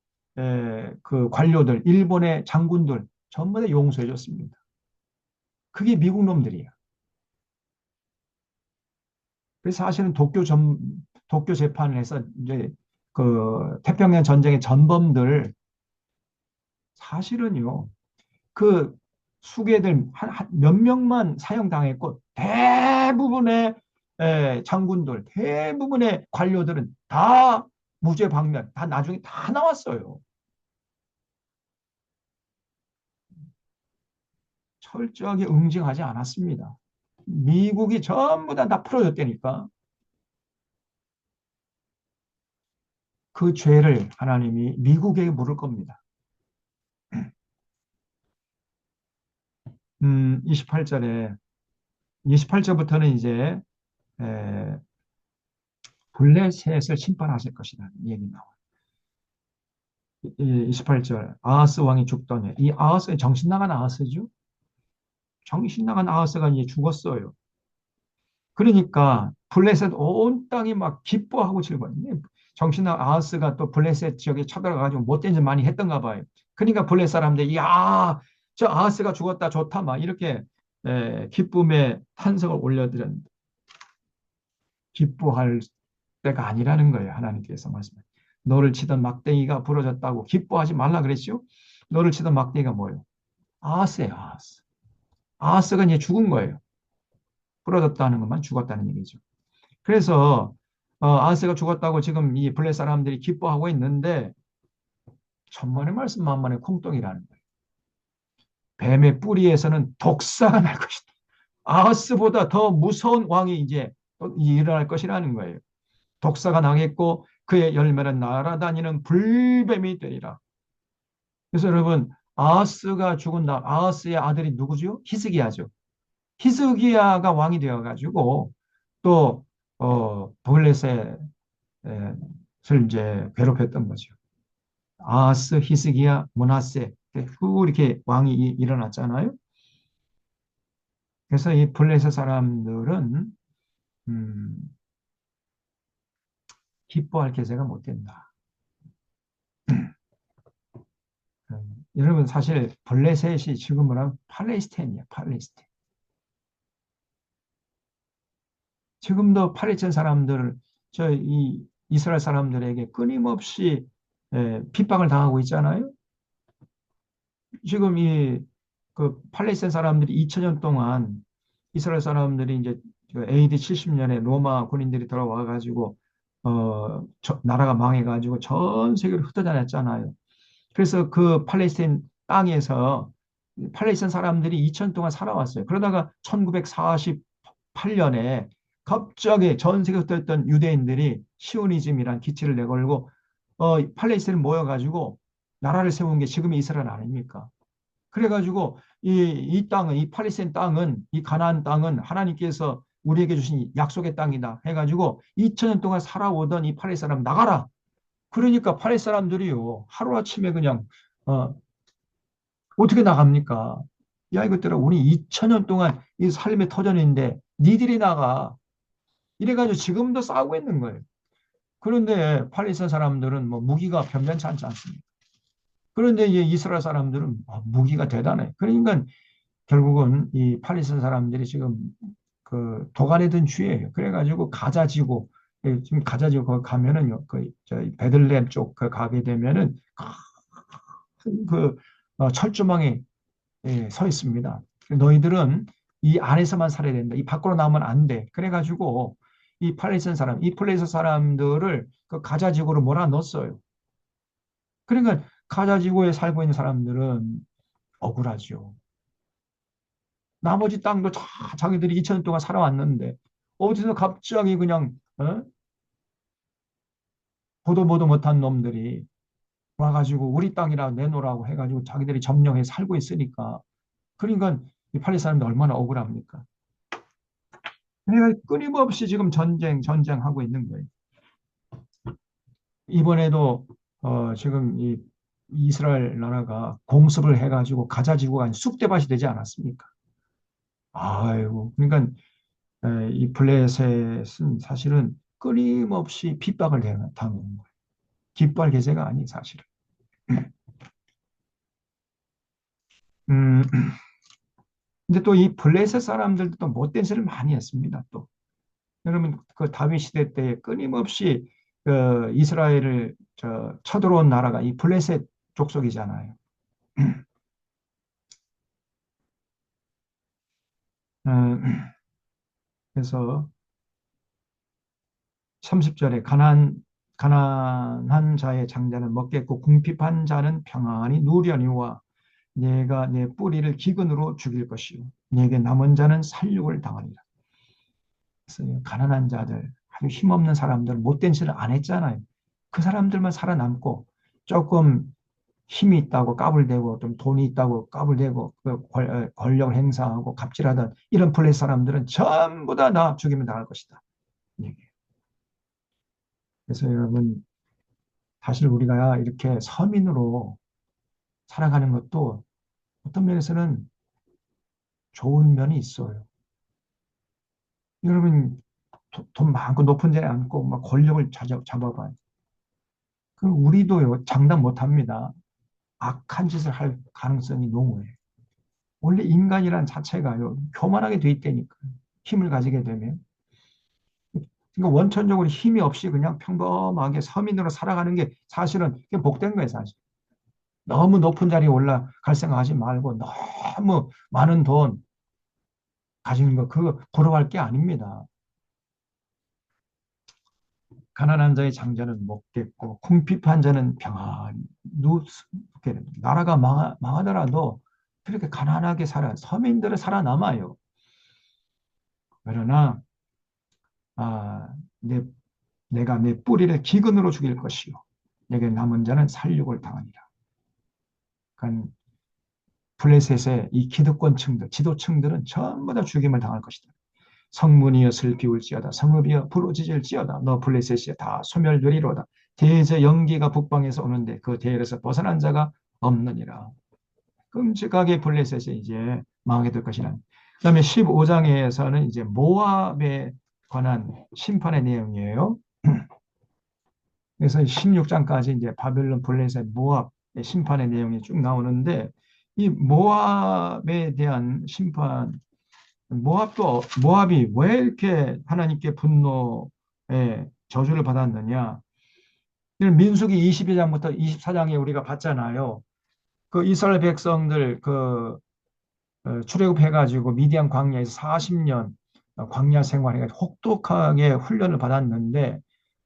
그 관료들, 일본의 장군들 전부 다 용서해 줬습니다. 그게 미국 놈들이야. 그래서 사실은 도쿄 재판을 해서 이제 그 태평양 전쟁의 전범들 사실은요, 그 수괴들 몇 명만 사형당했고 대부분의 장군들, 대부분의 관료들은 다 무죄 방면, 다 나중에 다 나왔어요. 철저하게 응징하지 않았습니다. 미국이 전부 다 풀어줬다니까. 그 죄를 하나님이 미국에게 물을 겁니다. 28절에 28절부터는 이제 에, 블레셋을 심판하실 것이다 얘기 나와요. 28절 아하스 왕이 죽더니 이 아하스 정신 나간 아하스죠. 정신 나간 아하스가 이제 죽었어요. 그러니까 블레셋 온 땅이 막 기뻐하고 즐거워요. 정신 나간 아하스가 또 블레셋 지역에 쳐들어가가지고 못된 짓 많이 했던가 봐요. 그러니까 블레셋 사람들이 야, 저 아하스가 죽었다 좋다 막 이렇게 기쁨의 탄성을 올려드렸는데 기뻐할 때가 아니라는 거예요. 하나님께서 말씀해. 너를 치던 막대기가 부러졌다고 기뻐하지 말라 그랬죠? 너를 치던 막대기가 뭐예요? 아하스예요, 아하스. 아하스가 이제 죽은 거예요. 부러졌다는 것만 죽었다는 얘기죠. 그래서 아하스가 죽었다고 지금 이 블레 사람들이 기뻐하고 있는데 천만의 말씀 만만의 콩떡이라는 거예요. 뱀의 뿌리에서는 독사가 날 것이다. 아하스보다 더 무서운 왕이 이제 일어날 것이라는 거예요. 독사가 나겠고 그의 열매는 날아다니는 불뱀이 되리라. 그래서 여러분 아하스가 죽은 다음 아하스의 아들이 누구죠? 히스기야죠. 히스기야가 왕이 되어가지고 또 블레셋을 이제 괴롭혔던 거죠. 아하스, 히스기야, 므낫세 후 이렇게 왕이 일어났잖아요. 그래서 이 블레셋 사람들은 음, 기뻐할 계제가 못 된다. 여러분 사실 블레셋이 지금은 팔레스타인이야, 팔레스타인. 지금도 팔레스타인 사람들, 저 이 이스라엘 사람들에게 끊임없이 핍박을 당하고 있잖아요. 지금 이 그 팔레스타인 사람들이 2000년 동안 이스라엘 사람들이 이제 AD 70년에 로마 군인들이 들어와 가지고 나라가 망해 가지고 전 세계로 흩어져 놨잖아요. 그래서 그 팔레스타인 땅에서 팔레스타인 사람들이 2000년 동안 살아왔어요. 그러다가 1948년에 갑자기 전 세계에 흩어졌던 유대인들이 시오니즘이란 기치를 내걸고 팔레스타인을 모여가지고 나라를 세운 게 지금의 이스라엘 아닙니까? 그래가지고 이 땅은 이 팔레스타인 땅은 이 가나안 땅은 하나님께서 우리에게 주신 약속의 땅이다 해가지고 2000년 동안 살아오던 이 팔레스타인 사람 나가라. 그러니까 팔레스타인 사람들이요 하루아침에 그냥 어, 어떻게 나갑니까? 야 이것들아 우리 2000년 동안 이 삶의 터전인데 니들이 나가. 이래가지고 지금도 싸우고 있는 거예요. 그런데 팔레스타인 사람들은 뭐 무기가 변변치 않지 않습니까? 그런데 이제 이스라엘 사람들은 무기가 대단해. 그러니까 결국은 이 팔레스타인 사람들이 지금 그 도간에 든 주예요. 그래가지고 가자지구 지금 가자지구 거기 가면은요 그 저희 베들레헴 쪽 그 가게 되면은 그 철조망에 서 있습니다. 너희들은 이 안에서만 살아야 된다. 이 밖으로 나오면 안 돼. 그래가지고 이 팔레스타인 사람, 이 플레이스 사람들을 그 가자지구로 몰아넣었어요. 그러니까 가자지구에 살고 있는 사람들은 억울하죠. 나머지 땅도 다 자기들이 2000년 동안 살아왔는데 어디서 갑자기 그냥 보도 못한 놈들이 와가지고 우리 땅이라 내놓으라고 해가지고 자기들이 점령해 살고 있으니까 그러니까 이 팔레스타인 사람들 얼마나 억울합니까? 그러니까 끊임없이 지금 전쟁하고 있는 거예요. 이번에도 지금 이 이스라엘 나라가 공습을 해가지고 가자 지구가 쑥대밭이 되지 않았습니까? 아이고, 그러니까 이 블레셋은 사실은 끊임없이 핍박을 당하는 거예요. 깃발 계제가 아닌 사실은. 음, 근데 또 이 블레셋 사람들도 또 못된 짓을 많이 했습니다. 또 여러분 그 다윗 시대 때 끊임없이 그 이스라엘을 쳐들어온 나라가 이 블레셋 족속이잖아요. 음, 그래서 30절에 가난한 자의 장자는 먹겠고 궁핍한 자는 평안히 누려니와 내가 내 뿌리를 기근으로 죽일 것이요 내게 남은 자는 살육을 당하리라. 그래서 가난한 자들, 아주 힘없는 사람들, 못된 짓을 안 했잖아요. 그 사람들만 살아남고 조금 힘이 있다고 까불대고 좀 돈이 있다고 까불대고 그 권력을 행사하고 갑질하던 이런 플레이 사람들은 전부 다 죽이면 당할 것이다. 그래서 여러분 사실 우리가 이렇게 서민으로 살아가는 것도 어떤 면에서는 좋은 면이 있어요. 여러분 돈 많고 높은 자리에 앉고 막 권력을 잡아봐요. 그 우리도요 장담 못합니다. 악한 짓을 할 가능성이 농후해요. 원래 인간이란 자체가요 교만하게 돼 있다니까 힘을 가지게 되면. 그러니까 원천적으로 힘이 없이 그냥 평범하게 서민으로 살아가는 게 사실은 그게 복된 거예요, 사실. 너무 높은 자리에 올라갈 생각하지 말고 너무 많은 돈 가지는 거 그거 부러워할 게 아닙니다. 가난한 자의 장자는 먹겠고 궁핍한 자는 평안히 누게 됩니다. 나라가 망하더라도 그렇게 가난하게 서민들은 살아남아요. 그러나 아, 내가 내 뿌리를 기근으로 죽일 것이요 내게 남은 자는 살육을 당하니라. 그러니까 블레셋의 이 기득권층들, 지도층들은 전부 다 죽임을 당할 것이다. 성문이여 슬피울지어다. 성읍이여 부르짖을지어다. 너 블레셋이여 다 소멸되리로다. 대저 연기가 북방에서 오는데 그 대열에서 벗어난 자가 없느니라. 끔찍하게 블레셋이 이제 망하게 될 것이라는. 그다음에 15장에서는 이제 모압에 관한 심판의 내용이에요. 그래서 16장까지 이제 바벨론, 블레셋, 모압의 심판의 내용이 쭉 나오는데 이 모압에 대한 심판, 모압이 왜 이렇게 하나님께 분노의 저주를 받았느냐? 민수기 22장부터 24장에 우리가 봤잖아요. 그 이스라엘 백성들 출애굽해가지고 미디안 광야에서 40년 광야 생활해가지고 혹독하게 훈련을 받았는데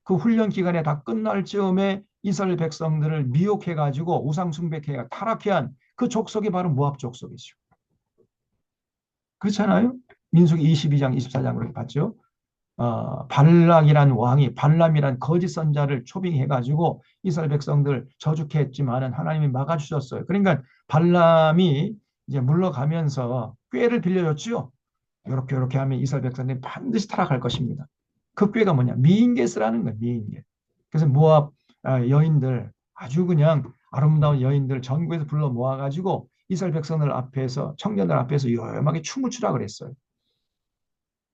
그 훈련 기간에 다 끝날 즈음에 이스라엘 백성들을 미혹해가지고 우상 숭배해 타락한 그 족속이 바로 모압 족속이죠. 그렇잖아요? 민수기 22장, 24장으로 봤죠. 발락이란 왕이 발람이란 거짓 선자를 초빙해가지고 이스라엘 백성들 저주케 했지만은 하나님이 막아주셨어요. 그러니까 발람이 이제 물러가면서 꾀를 빌려줬죠. 이렇게 하면 이스라엘 백성들이 반드시 타락할 것입니다. 그 꾀가 뭐냐? 미인겟이라는 거예요. 미인겟. 그래서 모압 여인들 아주 그냥 아름다운 여인들 전국에서 불러 모아가지고 이스라엘 백성들 앞에서 청년들 앞에서 요염하게 춤을 추라 그랬어요.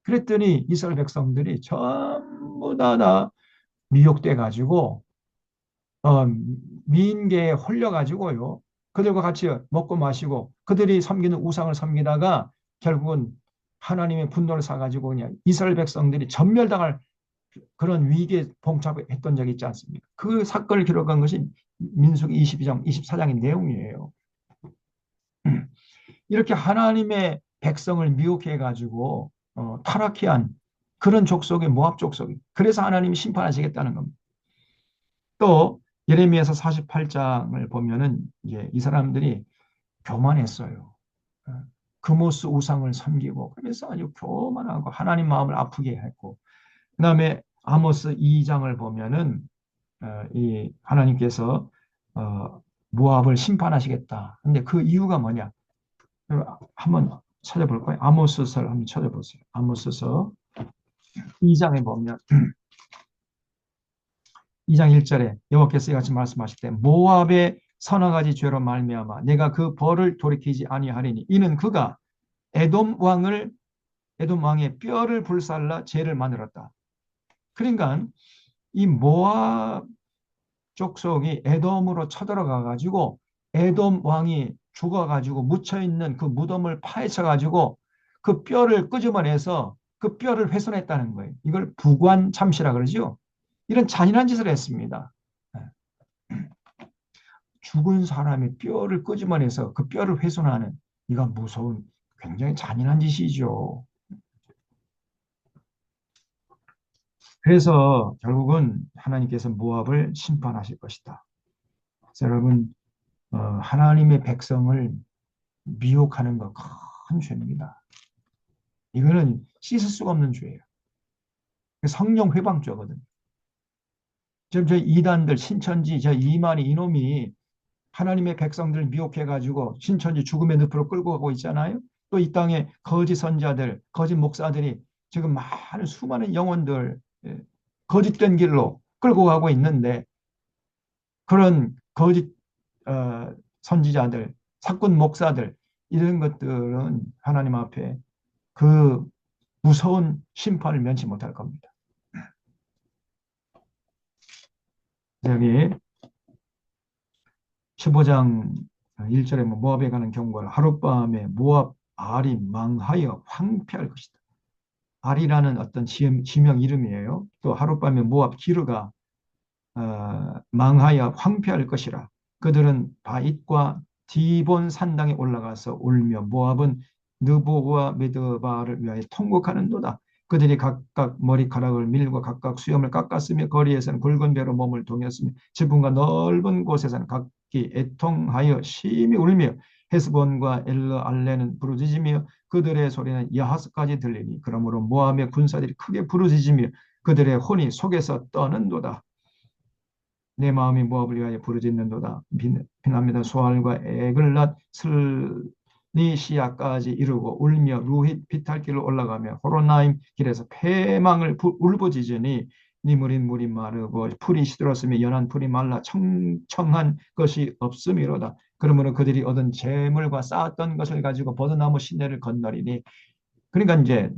그랬더니 이스라엘 백성들이 전부 다 미혹돼 가지고 미인계에 홀려 가지고요. 그들과 같이 먹고 마시고 그들이 섬기는 우상을 섬기다가 결국은 하나님의 분노를 사가지고 그냥 이스라엘 백성들이 전멸당할 그런 위기에 봉착했던 적이 있지 않습니까? 그 사건을 기록한 것이 민수기 22장, 24장의 내용이에요. 이렇게 하나님의 백성을 미혹해 가지고 타락해 한 그런 족속의 모압 족속이. 그래서 하나님이 심판하시겠다는 겁니다. 또 예레미야서 48장을 보면은 이제 이 사람들이 교만했어요. 금오스 우상을 섬기고 그래서 아주 교만하고 하나님 마음을 아프게 했고 그다음에 아모스 2장을 보면은 이 하나님께서 모압을 심판하시겠다. 근데 그 이유가 뭐냐? 한번 찾아볼까요? 아모스서를 한번 찾아보세요. 아모스서 2장에 보면 2장 1절에 여호와께서 이같이 말씀하실 때 모압의 서너 가지 죄로 말미암아 내가 그 벌을 돌이키지 아니하리니 이는 그가 에돔 왕의 뼈를 불살라 죄를 만들었다. 그러니까 이 모압 족속이 에돔으로 쳐들어가 가지고 에돔 왕이 죽어 가지고 묻혀 있는 그 무덤을 파헤쳐 가지고 그 뼈를 끄집어내서 그 뼈를 훼손했다는 거예요. 이걸 부관 참시라 그러죠. 이런 잔인한 짓을 했습니다. 죽은 사람의 뼈를 끄집어내서 그 뼈를 훼손하는 이건 무서운 굉장히 잔인한 짓이죠. 그래서 결국은 하나님께서 모압을 심판하실 것이다. 그래서 여러분 하나님의 백성을 미혹하는 거 큰 죄입니다. 이거는 씻을 수가 없는 죄예요. 성령 회방죄거든요. 지금 저 이단들 신천지 저 이만희 이놈이 하나님의 백성들을 미혹해가지고 신천지 죽음의 늪으로 끌고 가고 있잖아요. 또 이 땅에 거짓 선자들, 거짓 목사들이 지금 많은 수많은 영혼들 거짓된 길로 끌고 가고 있는데 그런 거짓 선지자들, 사꾼 목사들 이런 것들은 하나님 앞에 그 무서운 심판을 면치 못할 겁니다. 여기 15장 1절에 모압에 가는 경고를 하룻밤에 모압 알이 망하여 황폐할 것이다. 알이라는 어떤 지명 이름이에요. 또 하룻밤에 모압 기르가 망하여 황폐할 것이라. 그들은 바잇과 디본 산당에 올라가서 울며 모압은 느보와 메드바를 위하여 통곡하는도다. 그들이 각각 머리카락을 밀고 각각 수염을 깎았으며 거리에서는 굵은 배로 몸을 동였으며 지붕과 넓은 곳에서는 각기 애통하여 심히 울며 헤스본과 엘르 알레는 부르짖으며 그들의 소리는 야하스까지 들리니 그러므로 모압의 군사들이 크게 부르짖으며 그들의 혼이 속에서 떠는도다. 내 마음이 모압을 위하여 부르짖는도다. 비납니다. 소알과 에글랏 슬리시아까지 이르고 울며 루힛 비탈길로 올라가며 호로나임 길에서 패망을 울부짖으니 니물인 물이 마르고 풀이 시들었으며 연한 풀이 말라 청청한 것이 없음이로다. 그러므로 그들이 얻은 재물과 쌓았던 것을 가지고 버드나무 시내를 건너리니 그러니까 이제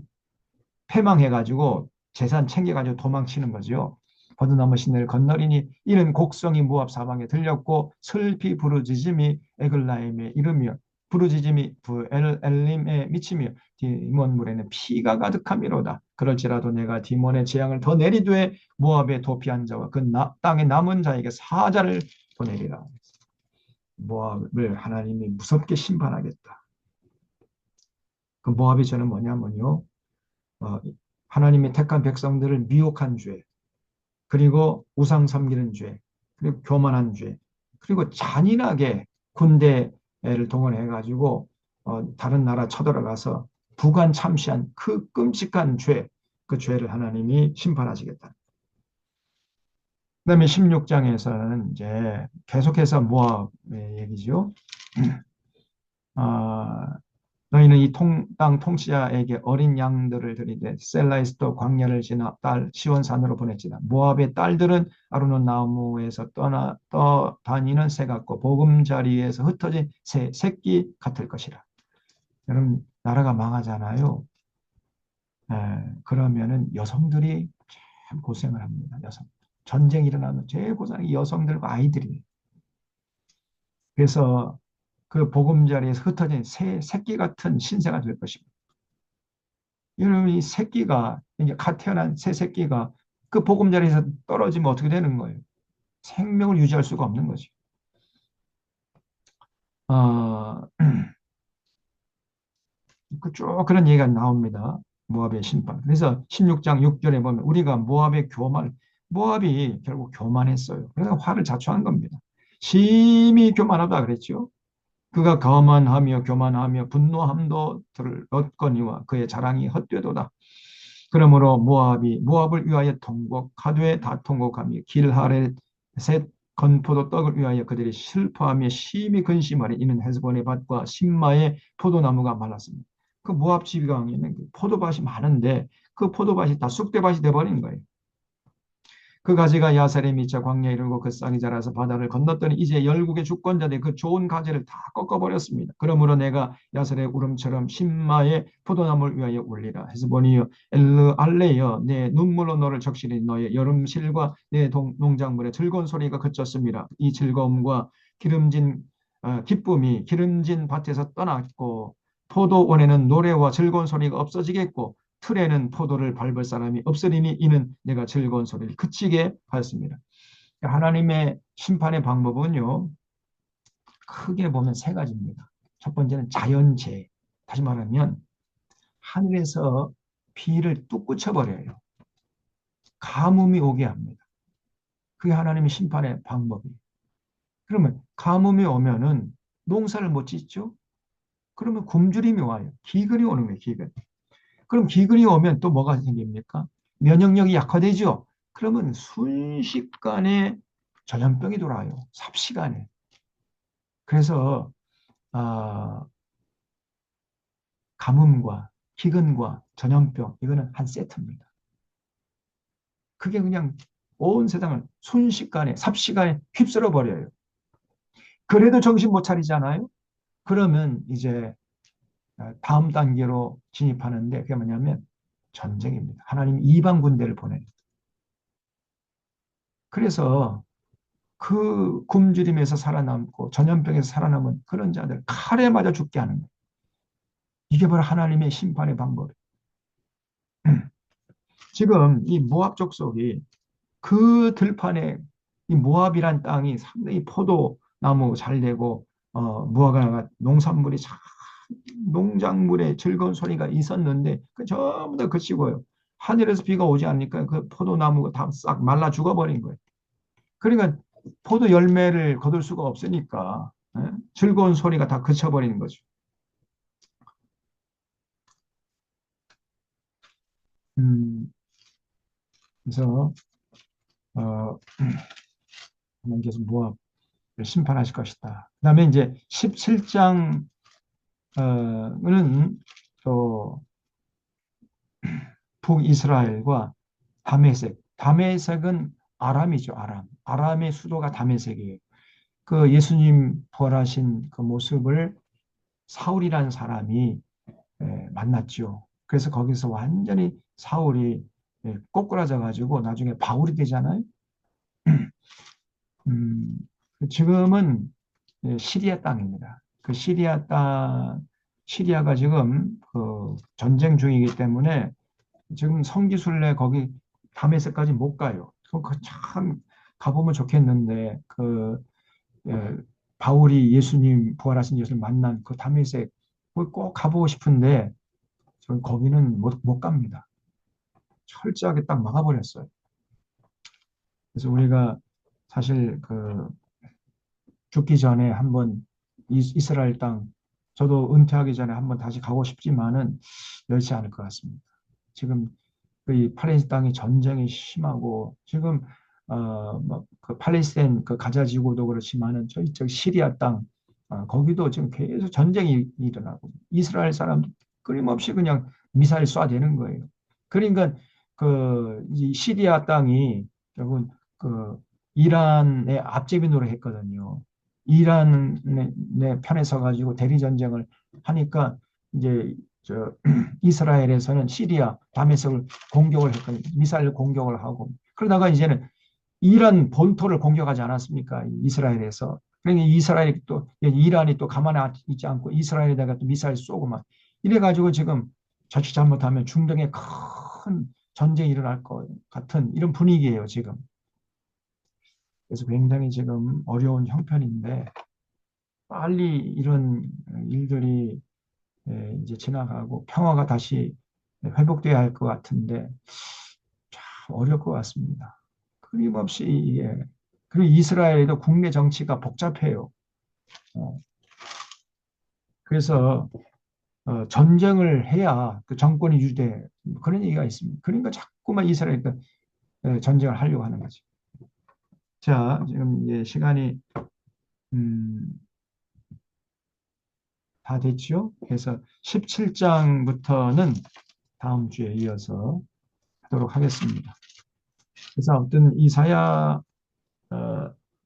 패망해가지고 재산 챙겨가지고 도망치는 거죠. 버드나무 시내를 건너리니 이는 곡성이 모압 사방에 들렸고 슬피 부르짖음이 에글라임에 이르며 부르짖음이 엘림에 미치며 디몬 물에는 피가 가득함이로다. 그럴지라도 내가 디몬의 재앙을 더 내리되 모압에 도피한 자와 그 땅에 남은 자에게 사자를 보내리라. 모압을 하나님이 무섭게 심판하겠다. 그 모압이 저는 뭐냐면요. 하나님이 택한 백성들을 미혹한 죄, 그리고 우상 섬기는 죄, 그리고 교만한 죄, 그리고 잔인하게 군대 애를 동원해 가지고 다른 나라 쳐들어가서 부관 참시한 그 끔찍한 죄, 그 죄를 하나님이 심판하시겠다. 그다음에 16장에서는 이제 계속해서 모압의 얘기죠. 아, 너희는 이 땅 통치자에게 어린 양들을 드리되 셀라에서도 광야를 지나 딸 시온산으로 보냈지라. 모압의 딸들은 아르논 나무에서 떠 다니는 새 같고 보금자리에서 흩어진 새 새끼 같을 것이라. 여러분 나라가 망하잖아요. 그러면은 여성들이 참 고생을 합니다. 여성 전쟁이 일어나면 제일 고생이 여성들과 아이들이. 그래서 그 보금자리에서 흩어진 새 새끼 같은 신세가 될 것입니다. 여러분, 이 새끼가, 이제 갓 태어난 새 새끼가 그 보금자리에서 떨어지면 어떻게 되는 거예요? 생명을 유지할 수가 없는 거지. 어, 쭉 그런 얘기가 나옵니다. 모압의 심판. 그래서 16장 6절에 보면 우리가 모압이 결국 교만했어요. 그래서 화를 자초한 겁니다. 심히 교만하다 그랬죠. 그가 거만하며 교만하며 분노함도 얻거니와 그의 자랑이 헛되도다. 그러므로 모압을 위하여 통곡하되 다 통곡하며 길하렛 건포도 떡을 위하여 그들이 슬퍼하며 심히 근심하리. 이는 헤스본의 밭과 신마의 포도나무가 말랐습니다. 그 모압 지방에는 포도밭이 많은데 그 포도밭이 다 쑥대밭이 돼버린 거예요. 그 가지가 야살에 미쳐 광야에 이르고 그 싹이 자라서 바다를 건넜더니 이제 열국의 주권자들이 그 좋은 가지를 다 꺾어버렸습니다. 그러므로 내가 야살의 울음처럼 신마의 포도나무를 위하여 울리라. 헤스본이여 엘르 알레여 내 눈물로 너를 적시리. 너의 여름실과 내 농작물의 즐거운 소리가 그쳤습니다. 이 즐거움과 기쁨이 기름진 밭에서 떠났고 포도원에는 노래와 즐거운 소리가 없어지겠고 틀에는 포도를 밟을 사람이 없으리니 이는 내가 즐거운 소리를 그치게 하였습니다. 하나님의 심판의 방법은요, 크게 보면 세 가지입니다. 첫 번째는 자연재해. 다시 말하면 하늘에서 비를 뚝 그쳐버려요. 가뭄이 오게 합니다. 그게 하나님의 심판의 방법이에요. 그러면 가뭄이 오면은 농사를 못 짓죠? 그러면 굶주림이 와요. 기근이 오는 거예요, 기근. 그럼 기근이 오면 또 뭐가 생깁니까? 면역력이 약화되죠. 그러면 순식간에 전염병이 돌아와요. 삽시간에. 그래서 아, 가뭄과 기근과 전염병 이거는 한 세트입니다. 그게 그냥 온 세상을 순식간에 삽시간에 휩쓸어 버려요. 그래도 정신 못 차리잖아요. 그러면 이제 다음 단계로 진입하는데 그게 뭐냐면 전쟁입니다. 하나님 이방 군대를 보내요. 그래서 그 굶주림에서 살아남고 전염병에서 살아남은 그런 자들 칼에 맞아 죽게 하는 거예요. 이게 바로 하나님의 심판의 방법이에요. 지금 이 모압 족속이 그 들판에 이 모압이란 땅이 상당히 포도나무 잘 되고 무화과 농산물이 참 농작물에 즐거운 소리가 있었는데 그 전부 다 그치고요. 하늘에서 비가 오지 않으니까 그 포도나무가 다 싹 말라 죽어버린 거예요. 그러니까 포도 열매를 거둘 수가 없으니까 즐거운 소리가 다 그쳐버리는 거죠. 음, 그래서 어, 하나님께서 모압을 심판하실 것이다. 그다음에 이제 17장은 또 북이스라엘과 다메섹은 아람이죠. 아람의 수도가 다메섹이에요. 그 예수님 부활하신 그 모습을 사울이라는 사람이 만났죠. 그래서 거기서 완전히 사울이 꼬꾸라져 가지고 나중에 바울이 되잖아요. 음, 지금은 시리아 땅입니다. 그 시리아가 지금 그 전쟁 중이기 때문에 지금 성지순례 거기 다메섹까지 못 가요. 참 가보면 좋겠는데 예, 바울이 예수님 부활하신 예수를 만난 그 다메섹 거기 꼭 가보고 싶은데 저 거기는 못 갑니다. 철저하게 딱 막아버렸어요. 그래서 우리가 사실 그 죽기 전에 한번 이스라엘 땅, 저도 은퇴하기 전에 한번 다시 가고 싶지만은 여의치 않을 것 같습니다. 지금 이 팔레스타인 땅이 전쟁이 심하고 지금 뭐그 팔레스타인 그 가자 지구도 그렇지만은 저기 시리아 땅 거기도 지금 계속 전쟁이 일어나고 이스라엘 사람 끊임없이 그냥 미사일 쏴대는 거예요. 그러니까 그 이 시리아 땅이 결국은 그 이란의 앞제비 노릇했거든요. 이란의 편에 서가지고 대리 전쟁을 하니까 이제 저 이스라엘에서는 시리아 다메섹을 공격을 했거든요. 미사일 공격을 하고 그러다가 이제는 이란 본토를 공격하지 않았습니까? 이스라엘에서. 그러니까 이스라엘이 또 이란이 또 가만히 있지 않고 이스라엘에다가 또 미사일 쏘고 막 이래가지고 지금 자칫 잘못하면 중동에 큰 전쟁이 일어날 것 같은 이런 분위기예요, 지금. 그래서 굉장히 지금 어려운 형편인데 빨리 이런 일들이 이제 지나가고 평화가 다시 회복돼야 할 것 같은데 참 어려울 것 같습니다. 끊임없이 이게 그리고 이스라엘도 국내 정치가 복잡해요. 어, 그래서 전쟁을 해야 그 정권이 유지돼 그런 얘기가 있습니다. 그러니까 자꾸만 이스라엘 전쟁을 하려고 하는 거죠. 자, 지금 이제 시간이 음, 다 됐죠? 그래서 17장부터는 다음 주에 이어서 하도록 하겠습니다. 그래서 어떤 이사야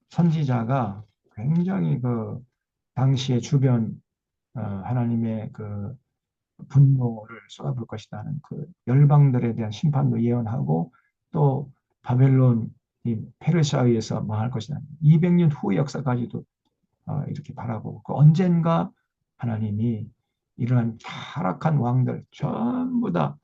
선지자가 굉장히 그 당시의 주변 하나님의 그 분노를 쏟아볼 것이라는 그 열방들에 대한 심판도 예언하고 또 바벨론 이 페르시아에 의해서 망할 것이라는 200년 후의 역사까지도 이렇게 바라보고 그 언젠가 하나님이 이러한 타락한 왕들 전부 다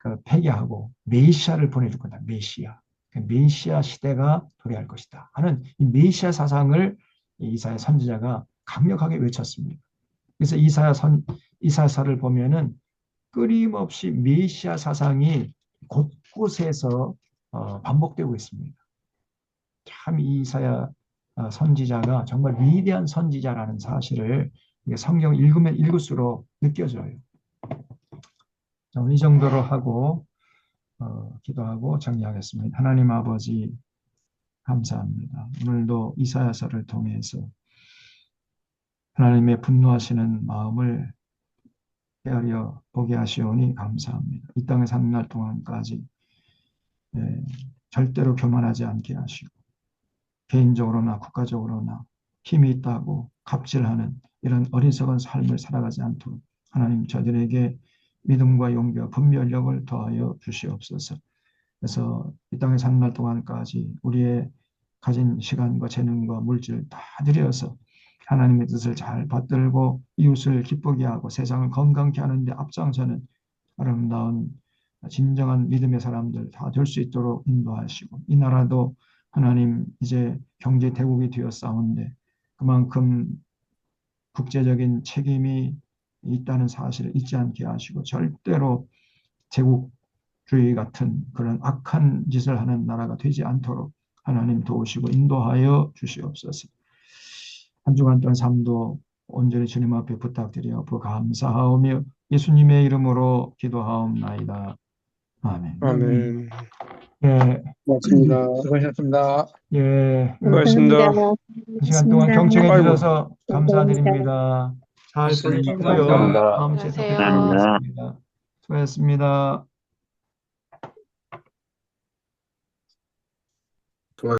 그 폐기하고 메시아를 보내줄 거다. 메시아. 그 메시아 시대가 도래할 것이다. 하는 이 메시아 사상을 이사야 선지자가 강력하게 외쳤습니다. 그래서 이사야서를 보면은 끊임없이 메시아 사상이 곳곳에서 반복되고 있습니다. 참 이사야 선지자가 정말 위대한 선지자라는 사실을 성경 읽으면 읽을수록 느껴져요. 이 정도로 하고 기도하고 정리하겠습니다. 하나님 아버지 감사합니다. 오늘도 이사야서를 통해서 하나님의 분노하시는 마음을 헤아려 보게 하시오니 감사합니다. 이 땅에 사는 날 동안까지 절대로 교만하지 않게 하시고 개인적으로나 국가적으로나 힘이 있다고 갑질하는 이런 어리석은 삶을 살아가지 않도록 하나님 저들에게 믿음과 용기와 분별력을 더하여 주시옵소서. 그래서 이 땅에 사는 날 동안까지 우리의 가진 시간과 재능과 물질 다 들여서 하나님의 뜻을 잘 받들고 이웃을 기쁘게 하고 세상을 건강케 하는데 앞장서는 아름다운 진정한 믿음의 사람들 다 될 수 있도록 인도하시고 이 나라도 하나님 이제 경제 대국이 되었사온데 그만큼 국제적인 책임이 있다는 사실을 잊지 않게 하시고 절대로 제국주의 같은 그런 악한 짓을 하는 나라가 되지 않도록 하나님 도우시고 인도하여 주시옵소서. 한 주간 동안 삶도 온전히 주님 앞에 부탁드려 감사하오며 예수님의 이름으로 기도하옵나이다. 아멘. 아멘. 예, 고맙습니다. 수고하셨습니다. 예, 수고하셨습니다. 한 시간 동안 경청해 아이고. 주셔서 감사드립니다. 잘 고맙습니다. 들으시고요. 감사합니다. 다음 주에 또 뵙도록 감사합니다. 하겠습니다. 수고하셨습니다.